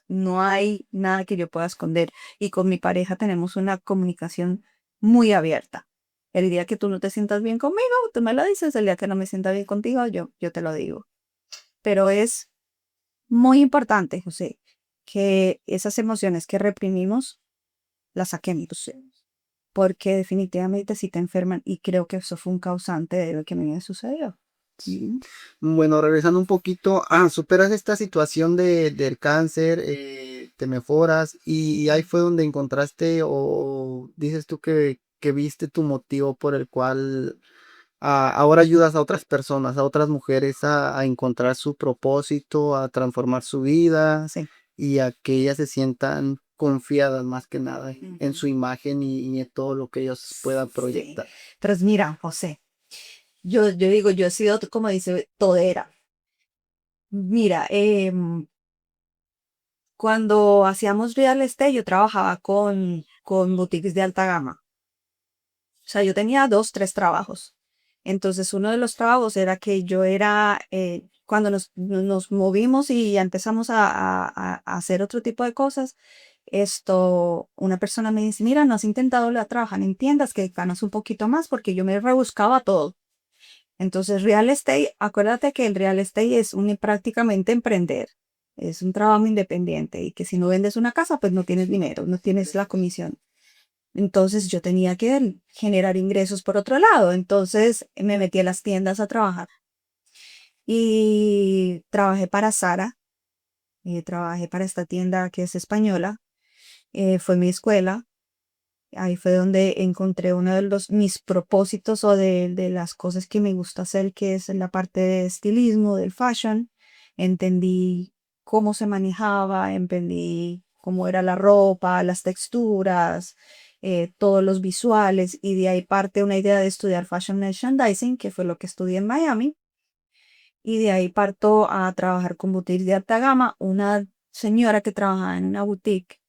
no hay nada que yo pueda esconder. Y con mi pareja tenemos una comunicación muy abierta. El día que tú no te sientas bien conmigo, tú me lo dices. El día que no me sienta bien contigo, yo te lo digo. Pero es muy importante, José, que esas emociones que reprimimos las saquemos, porque definitivamente sí te enferman y creo que eso fue un causante de lo que me sucedió. Sí. Mm. Bueno, regresando un poquito, superas esta situación del cáncer, te mejoras y ahí fue donde encontraste o dices tú que viste tu motivo por el cual ahora ayudas a otras personas, a otras mujeres a encontrar su propósito, a transformar su vida Sí, y a que ellas se sientan confiadas más que nada en Ujú. su imagen y en todo lo que ellos puedan Sí. proyectar. Entonces, mira, José, yo digo, yo he sido, como dice, todera. Mira, cuando hacíamos real estate, yo trabajaba con boutiques de alta gama. O sea, yo tenía dos, tres trabajos. Entonces, uno de los trabajos era que yo era, cuando nos movimos y ya empezamos a hacer otro tipo de cosas, una persona me dice, mira, no has intentado trabajar en tiendas que ganas un poquito más porque yo me rebuscaba todo. Entonces, real estate, acuérdate que el real estate es prácticamente emprender. Es un trabajo independiente y que si no vendes una casa, pues no tienes dinero, no tienes la comisión. Entonces yo tenía que generar ingresos por otro lado. Entonces me metí a las tiendas a trabajar y trabajé para Zara, trabajé para esta tienda que es española, fue mi escuela. Ahí fue donde encontré uno de mis propósitos o de las cosas que me gusta hacer, que es la parte de estilismo, del fashion. Entendí cómo se manejaba, entendí cómo era la ropa, las texturas, todos los visuales, y de ahí parte una idea de estudiar fashion merchandising, que fue lo que estudié en Miami, y de ahí parto a trabajar con boutiques de alta gama. Una señora que trabajaba en una boutique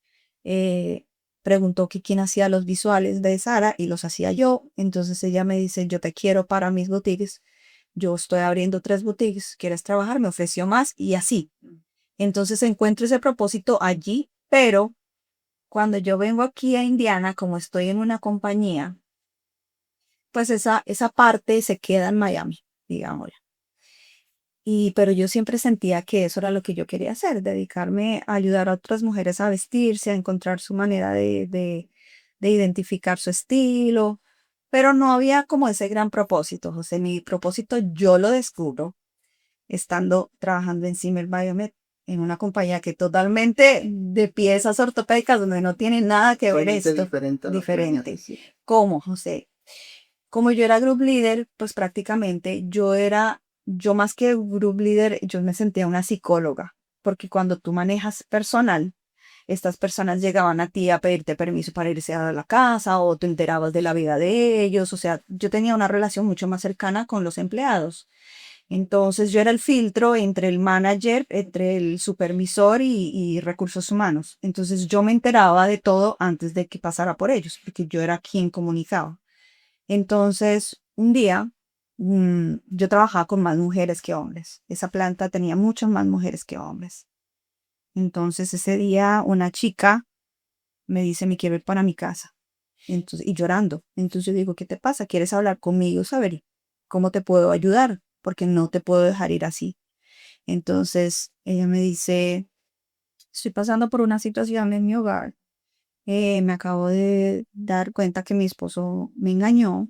eh, preguntó que quién hacía los visuales de Sara y los hacía yo. Entonces ella me dice, yo te quiero para mis boutiques. Yo estoy abriendo 3 boutiques, ¿quieres trabajar? Me ofreció más y así. Entonces encuentro ese propósito allí, pero cuando yo vengo aquí a Indiana, como estoy en una compañía, pues esa parte se queda en Miami, digamos. Pero yo siempre sentía que eso era lo que yo quería hacer, dedicarme a ayudar a otras mujeres a vestirse, a encontrar su manera de identificar su estilo, pero no había como ese gran propósito, José. Mi propósito yo lo descubro estando trabajando en Zimmer Biomet, en una compañía que totalmente de piezas ortopédicas, donde no tiene nada que ver Totalmente esto, diferente a lo que venías diferente. haciendo. ¿Cómo, José? Como yo era group leader, pues prácticamente yo más que group leader, yo me sentía una psicóloga, porque cuando tú manejas personal, estas personas llegaban a ti a pedirte permiso para irse a la casa o te enterabas de la vida de ellos, o sea, yo tenía una relación mucho más cercana con los empleados. Entonces yo era el filtro entre el manager, entre el supervisor y recursos humanos. Entonces yo me enteraba de todo antes de que pasara por ellos, porque yo era quien comunicaba. Entonces, un día, yo trabajaba con más mujeres que hombres. Esa planta tenía muchas más mujeres que hombres. Entonces, ese día, una chica me dice, me quiero ir para mi casa. Entonces, y llorando. Entonces, yo digo, ¿qué te pasa? ¿Quieres hablar conmigo? Saber cómo te puedo ayudar, porque no te puedo dejar ir así. Entonces, ella me dice, estoy pasando por una situación en mi hogar. Me acabo de dar cuenta que mi esposo me engañó.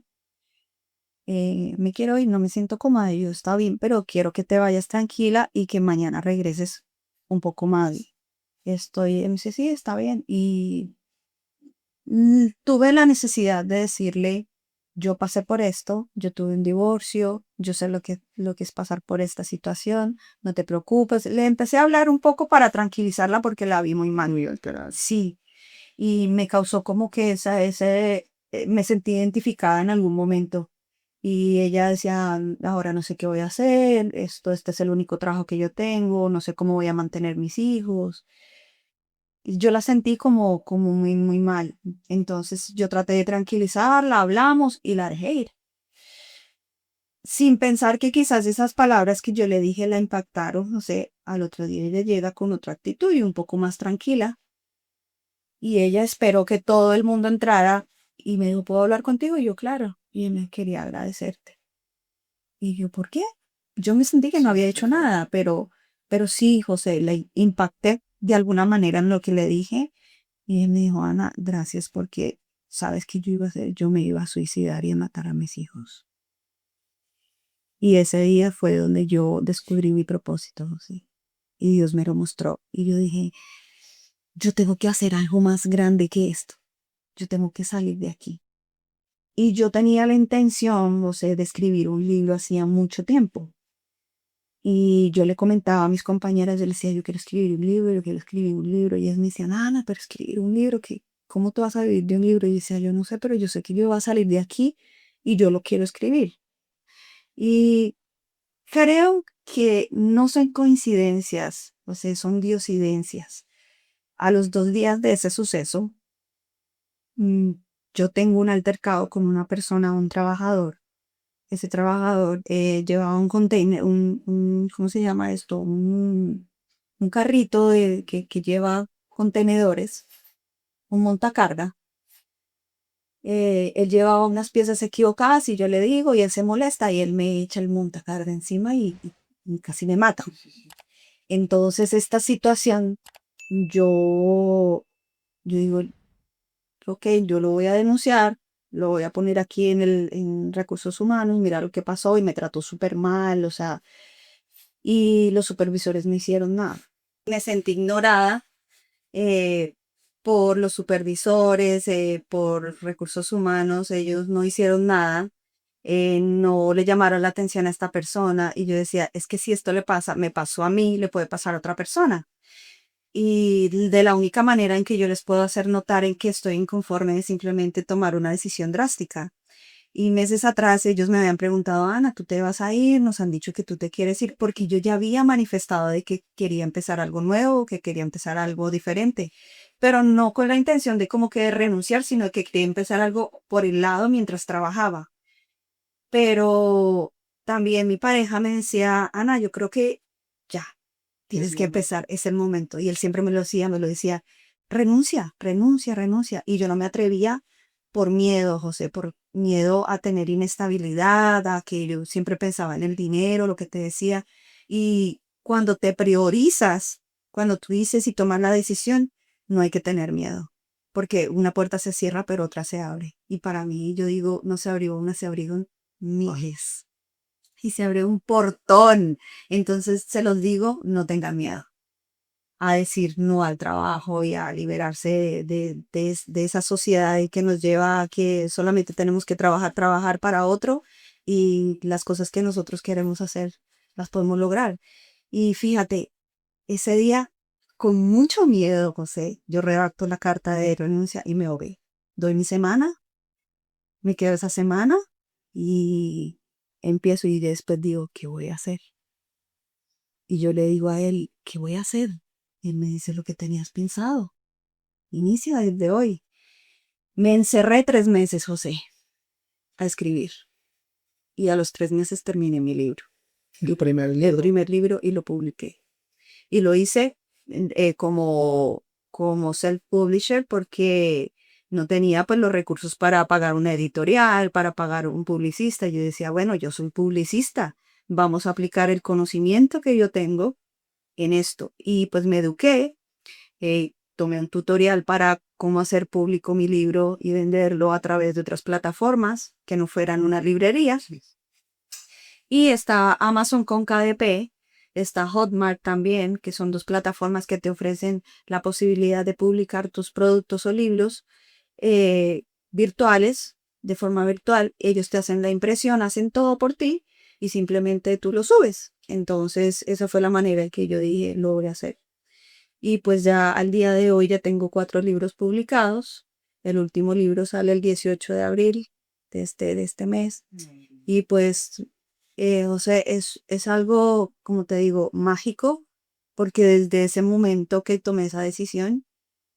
Me quiero ir, no me siento cómoda, y yo está bien, pero quiero que te vayas tranquila y que mañana regreses un poco más. Me dice, sí, está bien. Y tuve la necesidad de decirle, yo pasé por esto, yo tuve un divorcio, yo sé lo que es pasar por esta situación, no te preocupes. Le empecé a hablar un poco para tranquilizarla porque la vi muy mal. Muy alterado. Sí, y me causó como que me sentí identificada en algún momento. Y ella decía, ahora no sé qué voy a hacer, este es el único trabajo que yo tengo, no sé cómo voy a mantener mis hijos. Y yo la sentí como muy, muy mal. Entonces yo traté de tranquilizarla, hablamos y la dejé ir. Sin pensar que quizás esas palabras que yo le dije la impactaron, no sé, al otro día ella llega con otra actitud y un poco más tranquila. Y ella esperó que todo el mundo entrara y me dijo, ¿puedo hablar contigo? Y yo, claro. Y me quería agradecerte. Y yo, ¿por qué? Yo me sentí que no había hecho nada, pero sí, José, le impacté de alguna manera en lo que le dije. Y él me dijo, Ana, gracias porque sabes que yo me iba a suicidar y a matar a mis hijos. Y ese día fue donde yo descubrí mi propósito, José. Y Dios me lo mostró. Y yo dije, yo tengo que hacer algo más grande que esto. Yo tengo que salir de aquí. Y yo tenía la intención, José, de escribir un libro hacía mucho tiempo. Y yo le comentaba a mis compañeras, yo les decía, yo quiero escribir un libro, yo quiero escribir un libro. Y ellas me decían, Ana, pero escribir un libro, ¿cómo tú vas a vivir de un libro? Y yo decía, yo no sé, pero yo sé que yo voy a salir de aquí y yo lo quiero escribir. Y creo que no son coincidencias, o sea, son diosidencias. A los 2 días de ese suceso, mm, yo tengo un altercado con una persona, un trabajador. Ese trabajador llevaba un container, ¿cómo se llama esto? Un carrito que lleva contenedores, un montacarga. Él llevaba unas piezas equivocadas y yo le digo y él se molesta y él me echa el montacarga encima y casi me mata. Entonces esta situación, yo digo, ok, yo lo voy a denunciar, lo voy a poner aquí en recursos humanos, mira lo que pasó y me trató súper mal, o sea, y los supervisores no hicieron nada. Me sentí ignorada eh, por los supervisores, por recursos humanos, ellos no hicieron nada, no le llamaron la atención a esta persona y yo decía, es que si esto le pasa, me pasó a mí, le puede pasar a otra persona. Y de la única manera en que yo les puedo hacer notar en que estoy inconforme es simplemente tomar una decisión drástica. Y meses atrás ellos me habían preguntado, Ana, ¿tú te vas a ir? Nos han dicho que tú te quieres ir porque yo ya había manifestado de que quería empezar algo nuevo, que quería empezar algo diferente, pero no con la intención de como que de renunciar, sino que quería empezar algo por el lado mientras trabajaba. Pero también mi pareja me decía, Ana, yo creo que ya, tienes que empezar, es el momento. Y él siempre me lo decía, renuncia, renuncia, renuncia. Y yo no me atrevía por miedo, José, por miedo a tener inestabilidad, a que yo siempre pensaba en el dinero, lo que te decía. Y cuando te priorizas, cuando tú dices y tomas la decisión, no hay que tener miedo, porque una puerta se cierra, pero otra se abre. Y para mí, yo digo, no se abrió una, se abrieron miles y se abrió un portón. Entonces se los digo, no tengan miedo a decir no al trabajo y a liberarse de esa sociedad que nos lleva a que solamente tenemos que trabajar, trabajar para otro y las cosas que nosotros queremos hacer las podemos lograr. Y fíjate, ese día, con mucho miedo, José, yo redacto la carta de renuncia y me ahogué. Doy mi semana, me quedo esa semana y empiezo y después digo, ¿qué voy a hacer? Y yo le digo a él, ¿qué voy a hacer? Y él me dice lo que tenías pensado. Inicia desde hoy. Me encerré 3 meses, José, a escribir. Y a los 3 meses terminé mi libro. Tu primer El libro. primer libro y lo publiqué. Y lo hice como self-publisher porque no tenía pues los recursos para pagar una editorial, para pagar un publicista. Yo decía, bueno, yo soy publicista, vamos a aplicar el conocimiento que yo tengo en esto. Y pues me eduqué, tomé un tutorial para cómo hacer público mi libro y venderlo a través de otras plataformas que no fueran una librería. Y está Amazon con KDP, está Hotmart también, que son dos plataformas que te ofrecen la posibilidad de publicar tus productos o libros virtuales, de forma virtual. Ellos te hacen la impresión, hacen todo por ti y simplemente tú lo subes. Entonces, esa fue la manera en que yo dije, lo voy a hacer. Y pues ya al día de hoy ya tengo 4 libros publicados. El último libro sale el 18 de abril de este mes. Y pues, o sea, es algo, como te digo, mágico, porque desde ese momento que tomé esa decisión,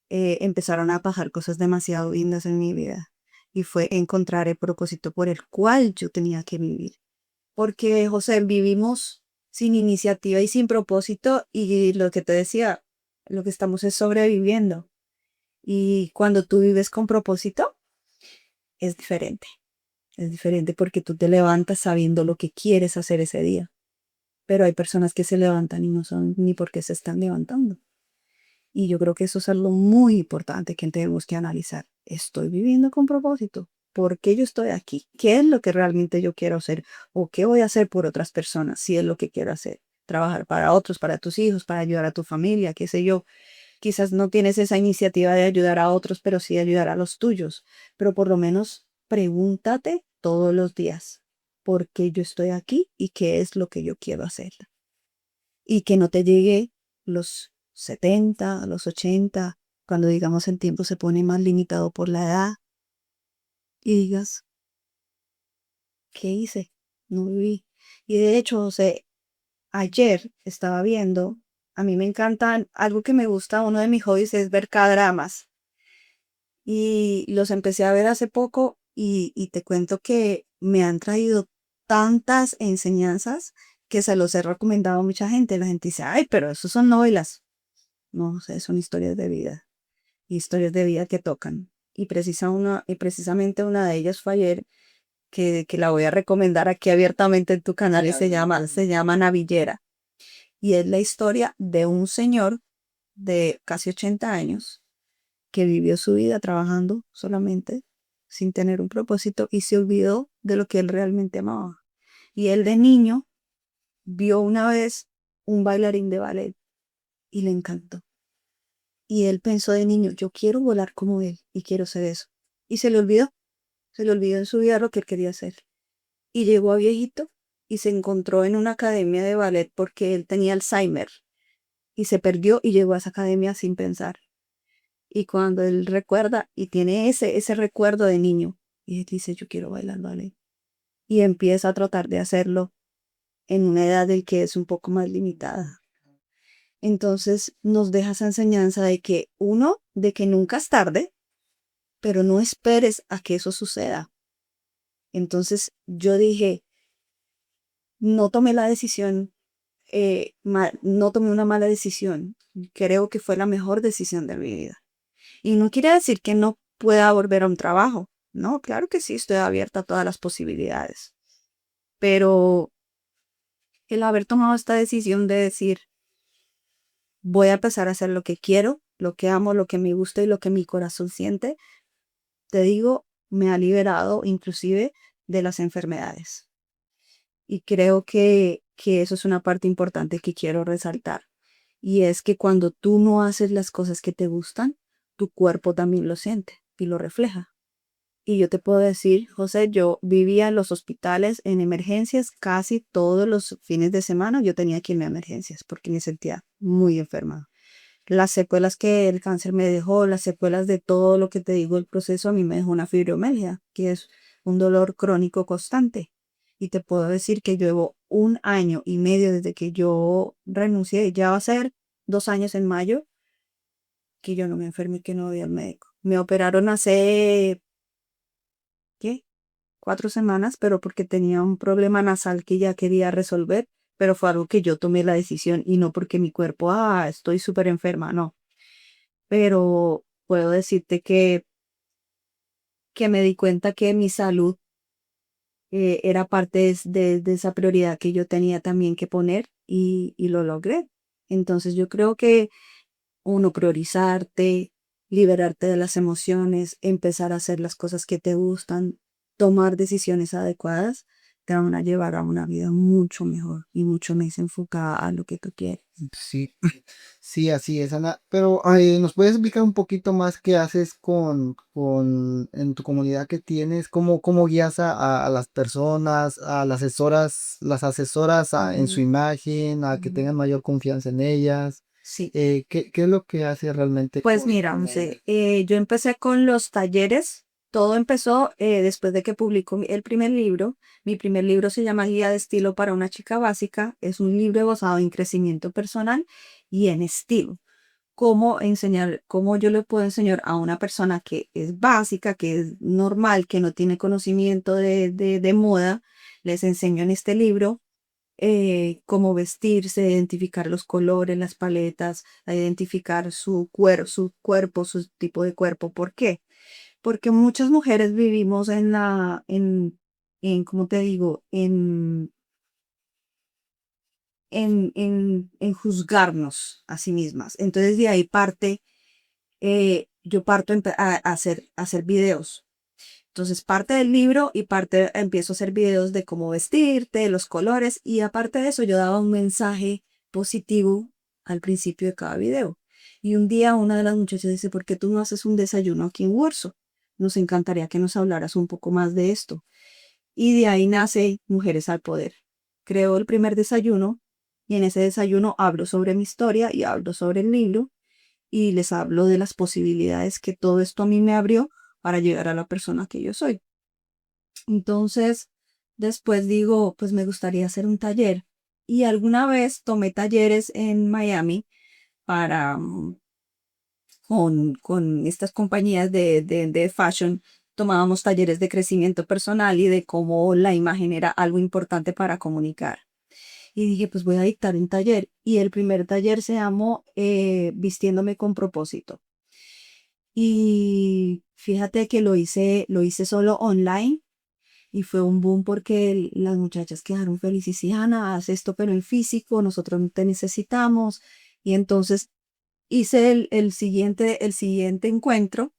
empezaron a pasar cosas demasiado lindas en mi vida. Y fue encontrar el propósito por el cual yo tenía que vivir. Porque, José, vivimos sin iniciativa y sin propósito y lo que te decía, lo que estamos es sobreviviendo. Y cuando tú vives con propósito, es diferente. Es diferente porque tú te levantas sabiendo lo que quieres hacer ese día. Pero hay personas que se levantan y no saben ni por qué se están levantando. Y yo creo que eso es algo muy importante que tenemos que analizar. ¿Estoy viviendo con propósito? ¿Por qué yo estoy aquí? ¿Qué es lo que realmente yo quiero hacer? ¿O qué voy a hacer por otras personas si es lo que quiero hacer? Trabajar para otros, para tus hijos, para ayudar a tu familia, qué sé yo. Quizás no tienes esa iniciativa de ayudar a otros, pero sí ayudar a los tuyos. Pero por lo menos pregúntate todos los días por qué yo estoy aquí y qué es lo que yo quiero hacer. y que no te llegue los 70, los 80, cuando digamos el tiempo se pone más limitado por la edad y digas, ¿qué hice? No viví. Y de hecho, José, ayer estaba viendo, a mí me encantan, algo que me gusta, uno de mis hobbies es ver K-dramas y los empecé a ver hace poco y te cuento que me han traído tantas enseñanzas que se los he recomendado a mucha gente. La gente dice, ay, pero eso son novelas. No, o sea, son historias de vida que tocan. Y precisamente una de ellas fue ayer, que la voy a recomendar aquí abiertamente en tu canal y se llama Navillera. Y es la historia de un señor de casi 80 años que vivió su vida trabajando solamente, sin tener un propósito y se olvidó de lo que él realmente amaba. Y él de niño vio una vez un bailarín de ballet y le encantó. Y él pensó de niño, yo quiero volar como él y quiero ser eso. Y se le olvidó en su vida lo que él quería hacer. Y llegó a viejito y se encontró en una academia de ballet porque él tenía Alzheimer y se perdió y llegó a esa academia sin pensar. Y cuando él recuerda y tiene ese recuerdo de niño, y él dice, yo quiero bailar ballet. Y empieza a tratar de hacerlo en una edad en que es un poco más limitada. Entonces nos deja esa enseñanza de que uno, de que nunca es tarde, pero no esperes a que eso suceda. Entonces yo dije, no tomé la decisión, no tomé una mala decisión. Creo que fue la mejor decisión de mi vida. Y no quiere decir que no pueda volver a un trabajo. No, claro que sí, estoy abierta a todas las posibilidades. Pero el haber tomado esta decisión de decir, voy a empezar a hacer lo que quiero, lo que amo, lo que me gusta y lo que mi corazón siente, te digo, me ha liberado inclusive de las enfermedades. Y creo que eso es una parte importante que quiero resaltar. Y es que cuando tú no haces las cosas que te gustan, tu cuerpo también lo siente y lo refleja. Y yo te puedo decir, José, yo vivía en los hospitales en emergencias casi todos los fines de semana. Yo tenía que irme a emergencias porque me sentía muy enferma. Las secuelas que el cáncer me dejó, las secuelas de todo lo que te digo, el proceso a mí me dejó una fibromialgia, que es un dolor crónico constante. Y te puedo decir que llevo 1 año y medio desde que yo renuncié, ya va a ser 2 años en mayo, que yo no me enfermé, que no voy al médico. Me operaron hace, ¿qué? 4 semanas, pero porque tenía un problema nasal que ya quería resolver, pero fue algo que yo tomé la decisión y no porque mi cuerpo, estoy súper enferma, no. Pero puedo decirte que me di cuenta que mi salud era parte de esa prioridad que yo tenía también que poner y lo logré. Entonces yo creo que uno priorizarte, liberarte de las emociones, empezar a hacer las cosas que te gustan, tomar decisiones adecuadas, te van a llevar a una vida mucho mejor y mucho más enfocada a lo que tú quieres. Sí, sí, así es, Ana. Pero ¿nos puedes explicar un poquito más qué haces en tu comunidad que tienes? ¿Cómo guías a las personas, las asesoras en su Ujú, imagen, a que ujú. tengan mayor confianza en ellas? Sí. ¿Qué es lo que hace realmente Pues mira, con José, ellas? yo empecé con los talleres. Todo empezó después de que publicó el primer libro. Mi primer libro se llama Guía de Estilo para una chica básica. Es un libro basado en crecimiento personal y en estilo. Cómo enseñar, cómo yo le puedo enseñar a una persona que es básica, que es normal, que no tiene conocimiento de moda. Les enseño en este libro cómo vestirse, identificar los colores, las paletas, a identificar su cuerpo, su tipo de cuerpo. ¿Por qué? Porque muchas mujeres vivimos ¿cómo te digo? En juzgarnos a sí mismas. Entonces de ahí yo parto a hacer videos. Entonces, parte del libro y parte empiezo a hacer videos de cómo vestirte, los colores, y aparte de eso, yo daba un mensaje positivo al principio de cada video. Y un día una de las muchachas dice, ¿por qué tú no haces un desayuno aquí en Warsaw? Nos encantaría que nos hablaras un poco más de esto. Y de ahí nace Mujeres al Poder. Creo el primer desayuno Y en ese desayuno hablo sobre mi historia y hablo sobre el libro y les hablo de las posibilidades que todo esto a mí me abrió para llegar a la persona que yo soy. Entonces, después digo, pues me gustaría hacer un taller. Y alguna vez tomé talleres en Miami para, con estas compañías de fashion, tomábamos talleres de crecimiento personal y de cómo la imagen era algo importante para comunicar. Y dije, pues voy a dictar un taller. Y el primer taller se llamó Vistiéndome con propósito. Y fíjate que lo hice solo online y fue un boom porque las muchachas quedaron felices y Ana, haz esto pero en físico, nosotros no te necesitamos. Y entonces hice el siguiente encuentro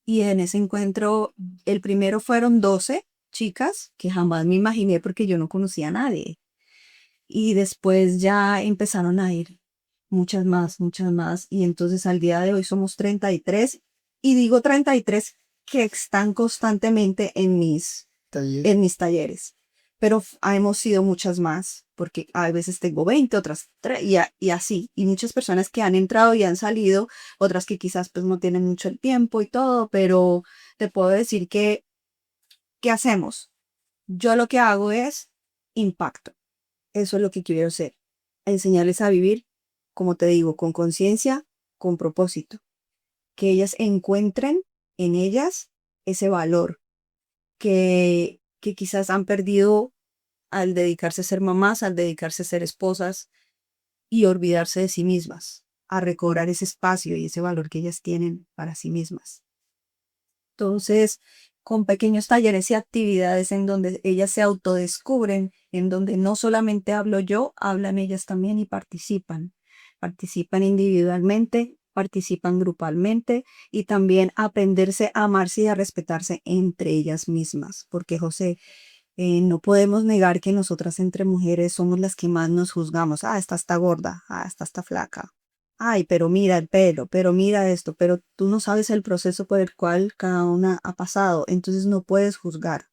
y en ese encuentro, el primero fueron 12 chicas que jamás me imaginé porque yo no conocía a nadie. Y después ya empezaron a ir muchas más, muchas más. Y entonces al día de hoy somos 33. Y digo 33 que están constantemente Taller. en mis talleres. Pero hemos sido muchas más, porque a veces tengo 20, otras 3, y así. Y muchas personas que han entrado y han salido, otras que quizás pues no tienen mucho el tiempo y todo, pero te puedo decir que, ¿qué hacemos? Yo lo que hago es impacto. Eso es lo que quiero hacer. Enseñarles a vivir, como te digo, con conciencia, con propósito. Que ellas encuentren en ellas ese valor que quizás han perdido al dedicarse a ser mamás, al dedicarse a ser esposas y olvidarse de sí mismas, a recobrar ese espacio y ese valor que ellas tienen para sí mismas. Entonces, con pequeños talleres y actividades en donde ellas se autodescubren, en donde no solamente hablo yo, hablan ellas también y participan. Participan individualmente, participan grupalmente y también aprenderse a amarse y a respetarse entre ellas mismas. Porque, José, no podemos negar que nosotras entre mujeres somos las que más nos juzgamos. Ah, esta está gorda, ah, esta está flaca. Ay, pero mira el pelo, pero mira esto, pero tú no sabes el proceso por el cual cada una ha pasado, entonces no puedes juzgar.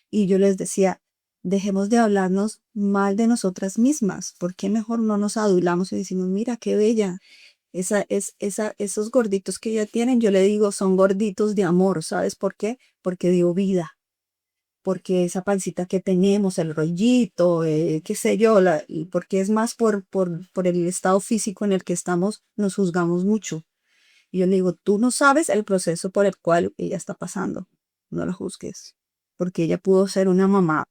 Y yo les decía, dejemos de hablarnos mal de nosotras mismas. ¿Por qué mejor no nos adulamos y decimos, mira qué bella? Esos gorditos que ya tienen, yo le digo, son gorditos de amor. ¿Sabes por qué? Porque dio vida, porque esa pancita que tenemos, el rollito, qué sé yo, porque es más por el estado físico en el que estamos, nos juzgamos mucho. Y yo le digo, tú no sabes el proceso por el cual ella está pasando, no la juzgues, porque ella pudo ser una mamá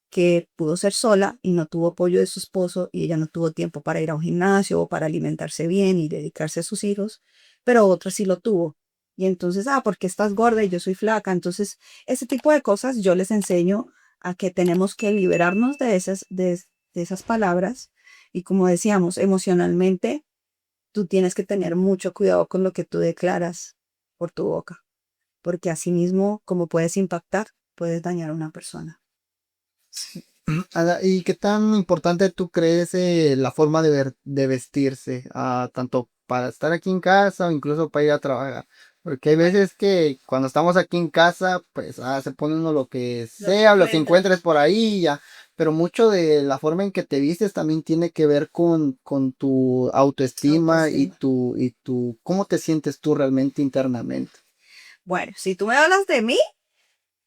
que pudo ser sola y no tuvo apoyo de su esposo y ella no tuvo tiempo para ir a un gimnasio o para alimentarse bien y dedicarse a sus hijos, pero otra sí lo tuvo. Y entonces, porque estás gorda y yo soy flaca. Entonces, ese tipo de cosas yo les enseño a que tenemos que liberarnos de esas palabras. Y como decíamos, emocionalmente, tú tienes que tener mucho cuidado con lo que tú declaras por tu boca, porque así mismo, como puedes impactar, puedes dañar a una persona. Ada, ¿y qué tan importante tú crees la forma de vestirse, tanto para estar aquí en casa o incluso para ir a trabajar? Porque hay veces que cuando estamos aquí en casa, pues se pone uno lo que sea, lo que encuentres por ahí, y ya. Pero mucho de la forma en que te vistes también tiene que ver con tu autoestima y cómo te sientes tú realmente internamente. Bueno, si tú me hablas de mí,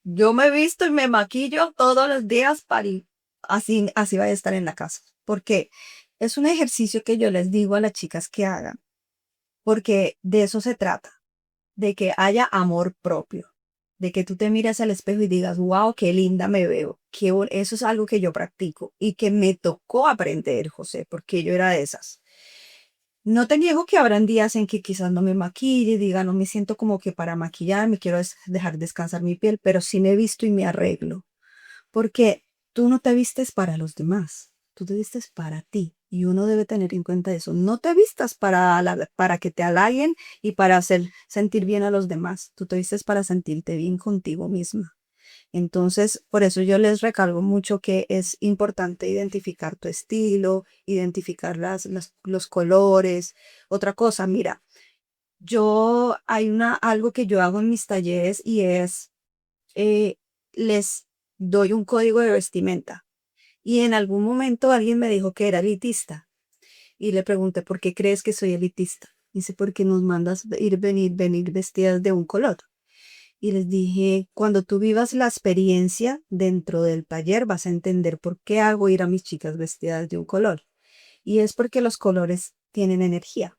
yo me visto y me maquillo todos los días para ir. Así va a estar en la casa. Porque es un ejercicio que yo les digo a las chicas que hagan. Porque de eso se trata. De que haya amor propio. De que tú te mires al espejo y digas, wow, qué linda me veo. Eso es algo que yo practico y que me tocó aprender, José, porque yo era de esas. No te niego que habrán días en que quizás no me maquille, diga, no me siento como que para maquillarme, quiero dejar descansar mi piel, pero sí me visto y me arreglo. Porque tú no te vistes para los demás, tú te vistes para ti. Y uno debe tener en cuenta eso. No te vistas para que te halaguen y para hacer sentir bien a los demás. Tú te vistes para sentirte bien contigo misma. Entonces, por eso yo les recalco mucho que es importante identificar tu estilo, identificar los colores. Otra cosa, mira, hay algo que yo hago en mis talleres y es, les doy un código de vestimenta. Y en algún momento alguien me dijo que era elitista. Y le pregunté, ¿por qué crees que soy elitista? Dice, porque nos mandas venir vestidas de un color. Y les dije, cuando tú vivas la experiencia dentro del taller, vas a entender por qué hago ir a mis chicas vestidas de un color. Y es porque los colores tienen energía.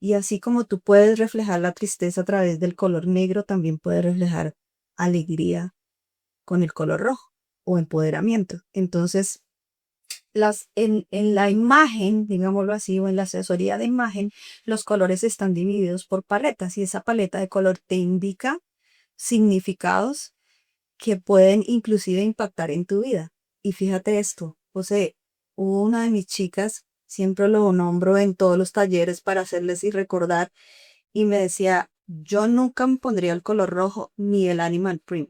Y así como tú puedes reflejar la tristeza a través del color negro, también puedes reflejar alegría con el color rojo o empoderamiento. Entonces, en la imagen, digámoslo así, o en la asesoría de imagen, los colores están divididos por paletas y esa paleta de color te indica significados que pueden inclusive impactar en tu vida. Y fíjate esto, José, hubo una de mis chicas, siempre lo nombro en todos los talleres para hacerles y recordar, y me decía, yo nunca me pondría el color rojo ni el animal print,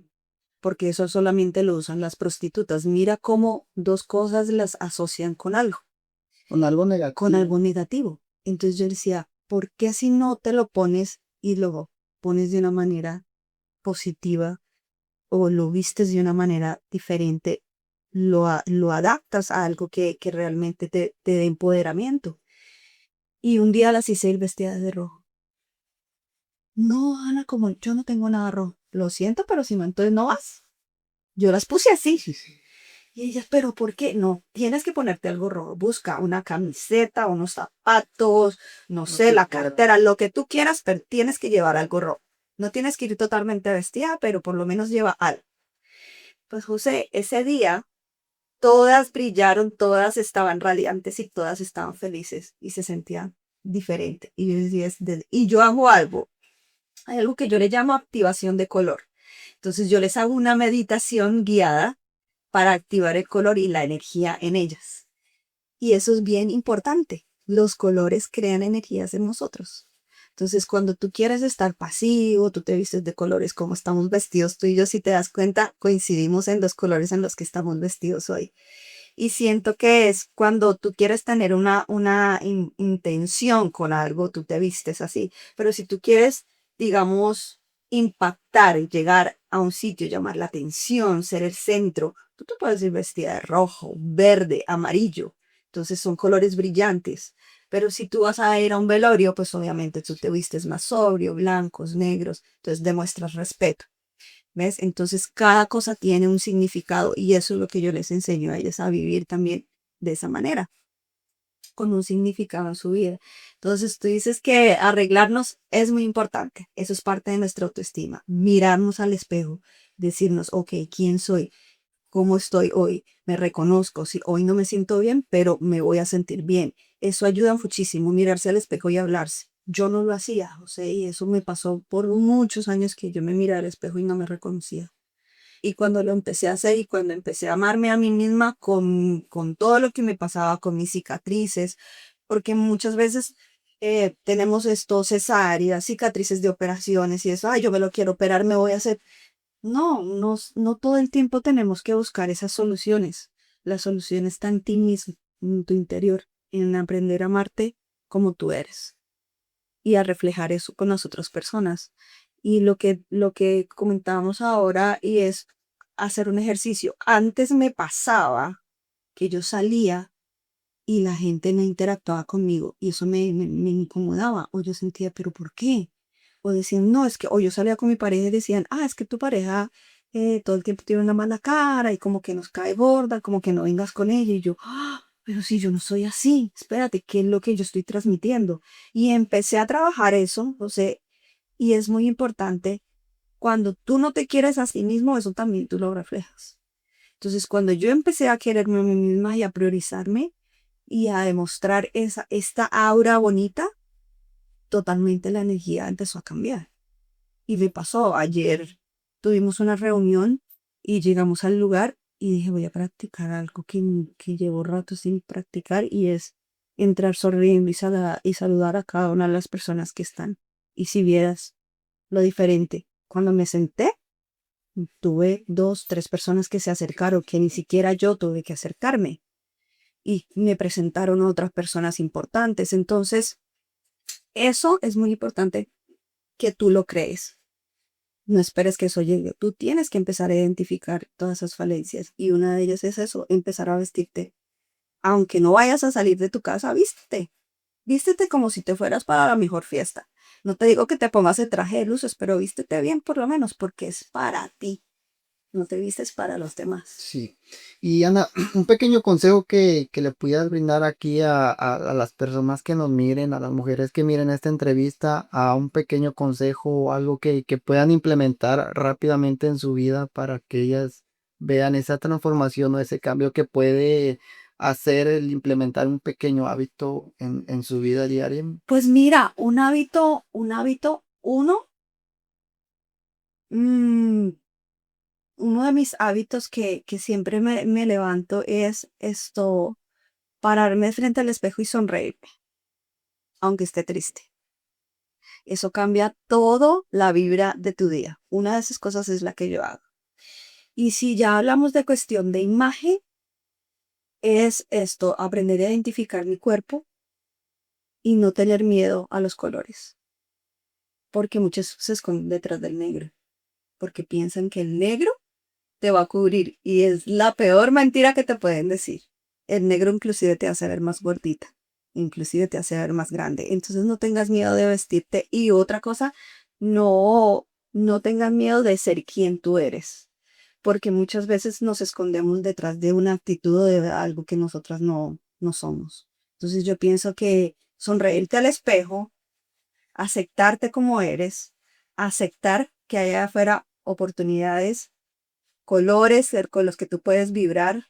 porque eso solamente lo usan las prostitutas. Mira cómo dos cosas las asocian Con algo con negativo. algo negativo. Entonces yo decía, ¿por qué si no te lo pones y lo pones de una manera positiva o lo vistes de una manera diferente, lo adaptas a algo que realmente te dé empoderamiento? Y un día las hice ir vestidas de rojo. No, Ana, como yo no tengo nada rojo. Lo siento, pero si no, entonces no vas. Yo las puse así. Sí, sí. Y ellas, pero ¿por qué? No, tienes que ponerte algo rojo. Busca una camiseta, unos zapatos, no sé, te la queda. cartera, lo que tú quieras, pero tienes que llevar algo rojo. No tienes que ir totalmente vestida, pero por lo menos lleva algo. Pues José, ese día todas brillaron, todas estaban radiantes y todas estaban felices y se sentían diferente. Y yo decía, y yo hago algo, hay algo que yo le llamo activación de color. Entonces yo les hago una meditación guiada para activar el color y la energía en ellas. Y eso es bien importante. Los colores crean energías en nosotros. Entonces, cuando tú quieres estar pasivo, tú te vistes de colores como estamos vestidos tú y yo, si te das cuenta, coincidimos en los colores en los que estamos vestidos hoy. Y siento que es cuando tú quieres tener una intención con algo, tú te vistes así. Pero si tú quieres, digamos, impactar, llegar a un sitio, llamar la atención, ser el centro, tú te puedes ir vestida de rojo, verde, amarillo. Entonces son colores brillantes. Pero si tú vas a ir a un velorio, pues obviamente tú te vistes más sobrio, blancos, negros. Entonces demuestras respeto. ¿Ves? Entonces cada cosa tiene un significado y eso es lo que yo les enseño a ellas a vivir también de esa manera, con un significado en su vida. Entonces tú dices que arreglarnos es muy importante. Eso es parte de nuestra autoestima. Mirarnos al espejo, decirnos, ok, ¿quién soy? ¿Cómo estoy hoy? Me reconozco. Si hoy no me siento bien, pero me voy a sentir bien. Eso ayuda muchísimo, mirarse al espejo y hablarse. Yo no lo hacía, José, y eso me pasó por muchos años que yo me miraba al espejo y no me reconocía. Y cuando lo empecé a hacer y cuando empecé a amarme a mí misma con todo lo que me pasaba, con mis cicatrices, porque muchas veces tenemos esto, cesáreas, cicatrices de operaciones y eso, ay, yo me lo quiero operar, me voy a hacer. No, no todo el tiempo tenemos que buscar esas soluciones. La solución está en ti mismo, en tu interior, en aprender a amarte como tú eres y a reflejar eso con las otras personas. Y lo que comentábamos ahora y es hacer un ejercicio. Antes me pasaba que yo salía y la gente no interactuaba conmigo y eso me incomodaba o yo sentía, pero ¿por qué? O decían, no, es que, o yo salía con mi pareja y decían, ah, es que tu pareja todo el tiempo tiene una mala cara y como que nos cae gorda, como que no vengas con ella. Y yo, ah, pero si yo no soy así, espérate, ¿qué es lo que yo estoy transmitiendo? Y empecé a trabajar eso, o sea, y es muy importante, cuando tú no te quieres a sí mismo, eso también tú lo reflejas. Entonces, cuando yo empecé a quererme a mí misma y a priorizarme y a demostrar esta aura bonita, totalmente la energía empezó a cambiar. Y me pasó ayer, tuvimos una reunión y llegamos al lugar y dije, voy a practicar algo que llevo rato sin practicar y es entrar sonriendo y saludar a cada una de las personas que están. Y si vieras lo diferente, cuando me senté, tuve dos, tres personas que se acercaron, que ni siquiera yo tuve que acercarme y me presentaron a otras personas importantes. Entonces, eso es muy importante que tú lo crees. No esperes que eso llegue. Tú tienes que empezar a identificar todas esas falencias. Y una de ellas es eso, empezar a vestirte. Aunque no vayas a salir de tu casa, vístete. Vístete como si te fueras para la mejor fiesta. No te digo que te pongas el traje de luces, pero vístete bien por lo menos, porque es para ti. No te vistes para los demás. Sí. Y Ana, un pequeño consejo que le pudieras brindar aquí a las personas que nos miren, a las mujeres que miren esta entrevista, a un pequeño consejo o algo que puedan implementar rápidamente en su vida para que ellas vean esa transformación o ese cambio que puede hacer el implementar un pequeño hábito en su vida diaria. Pues mira, mm, uno de mis hábitos que siempre me levanto es esto, pararme frente al espejo y sonreír, aunque esté triste. Eso cambia todo la vibra de tu día. Una de esas cosas es la que yo hago. Y si ya hablamos de cuestión de imagen, es esto, aprender a identificar mi cuerpo y no tener miedo a los colores, porque muchos se esconden detrás del negro, porque piensan que el negro te va a cubrir y es la peor mentira que te pueden decir. El negro inclusive te hace ver más gordita, inclusive te hace ver más grande. Entonces no tengas miedo de vestirte y otra cosa, no tengas miedo de ser quien tú eres, porque muchas veces nos escondemos detrás de una actitud o de algo que nosotras no somos. Entonces yo pienso que sonreírte al espejo, aceptarte como eres, aceptar que hay afuera oportunidades, colores con los que tú puedes vibrar.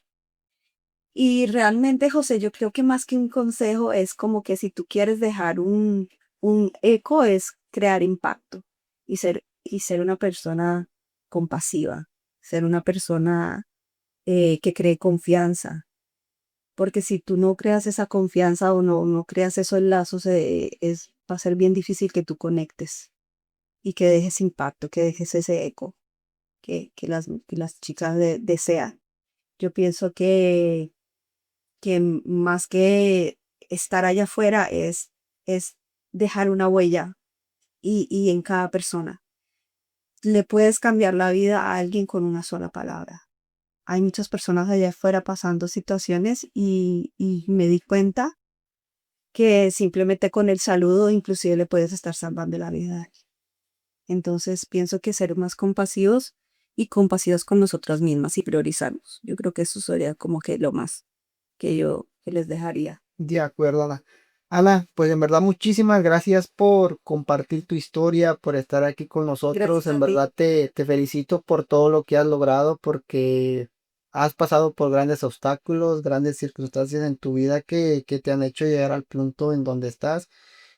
Y realmente, José, yo creo que más que un consejo es como que si tú quieres dejar un eco, es crear impacto y ser una persona compasiva, ser una persona que cree confianza. Porque si tú no creas esa confianza o no creas esos lazos, va a ser bien difícil que tú conectes y que dejes impacto, que dejes ese eco que las chicas desean. Yo pienso que más que estar allá afuera es dejar una huella y en cada persona. Le puedes cambiar la vida a alguien con una sola palabra. Hay muchas personas allá afuera pasando situaciones y me di cuenta que simplemente con el saludo inclusive le puedes estar salvando la vida a alguien. Entonces pienso que ser más compasivos y compasivos con nosotras mismas y priorizarnos. Yo creo que eso sería como que lo más que les dejaría. De acuerdo, Ana. Ana, pues en verdad muchísimas gracias por compartir tu historia, por estar aquí con nosotros. Gracias En a ti. verdad te felicito por todo lo que has logrado, porque has pasado por grandes obstáculos, grandes circunstancias en tu vida que te han hecho llegar al punto en donde estás.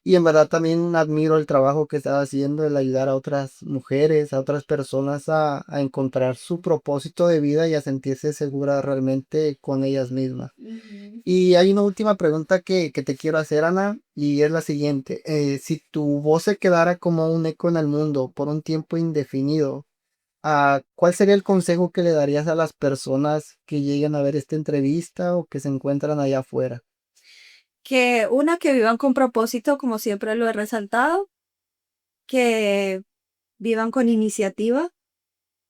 Y en verdad también admiro el trabajo que estás haciendo, el ayudar a otras mujeres, a otras personas a encontrar su propósito de vida y a sentirse seguras realmente con ellas mismas. Ujú. Y hay una última pregunta que te quiero hacer, Ana, y es la siguiente. Si tu voz se quedara como un eco en el mundo por un tiempo indefinido, ¿cuál sería el consejo que le darías a las personas que lleguen a ver esta entrevista o que se encuentran allá afuera? Que vivan con propósito, como siempre lo he resaltado, que vivan con iniciativa,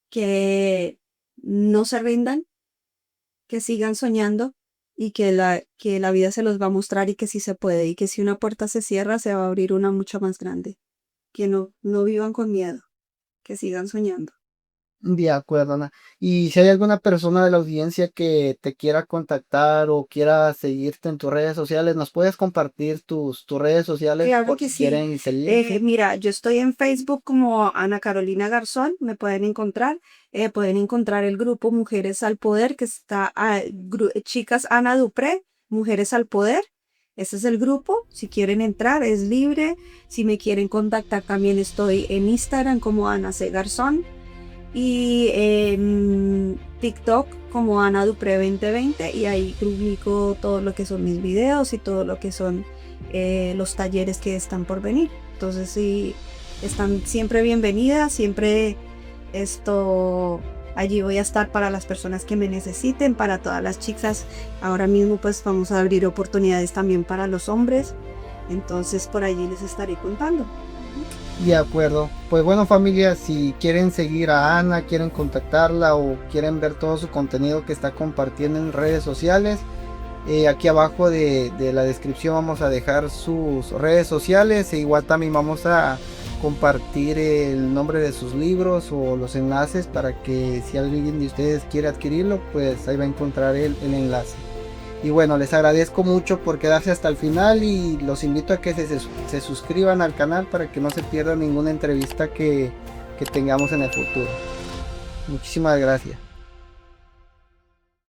que no se rindan, que sigan soñando y que la vida se los va a mostrar y que sí se puede y que si una puerta se cierra se va a abrir una mucho más grande. Que no vivan con miedo, que sigan soñando. De acuerdo, Ana. Y si hay alguna persona de la audiencia que te quiera contactar o quiera seguirte en tus redes sociales, ¿nos puedes compartir tus redes sociales Claro por que si sí. quieren seguirte? Mira, yo estoy en Facebook como Ana Carolina Garzón, me pueden encontrar el grupo Mujeres al Poder, que está, chicas Ana Dupré, Mujeres al Poder. Ese es el grupo, si quieren entrar es libre, si me quieren contactar también estoy en Instagram como Ana C. Garzón y en TikTok como Ana Dupré 2020 y ahí publico todo lo que son mis videos y todo lo que son los talleres que están por venir. Entonces sí, están siempre bienvenidas, siempre esto, allí voy a estar para las personas que me necesiten, para todas las chicas. Ahora mismo pues vamos a abrir oportunidades también para los hombres, entonces por allí les estaré contando. De acuerdo. Pues bueno, familia, si quieren seguir a Ana, quieren contactarla o quieren ver todo su contenido que está compartiendo en redes sociales, aquí abajo de la descripción vamos a dejar sus redes sociales, e igual también vamos a compartir el nombre de sus libros o los enlaces para que si alguien de ustedes quiere adquirirlo, pues ahí va a encontrar el enlace. Y bueno, les agradezco mucho por quedarse hasta el final y los invito a que se suscriban al canal para que no se pierdan ninguna entrevista que tengamos en el futuro. Muchísimas gracias.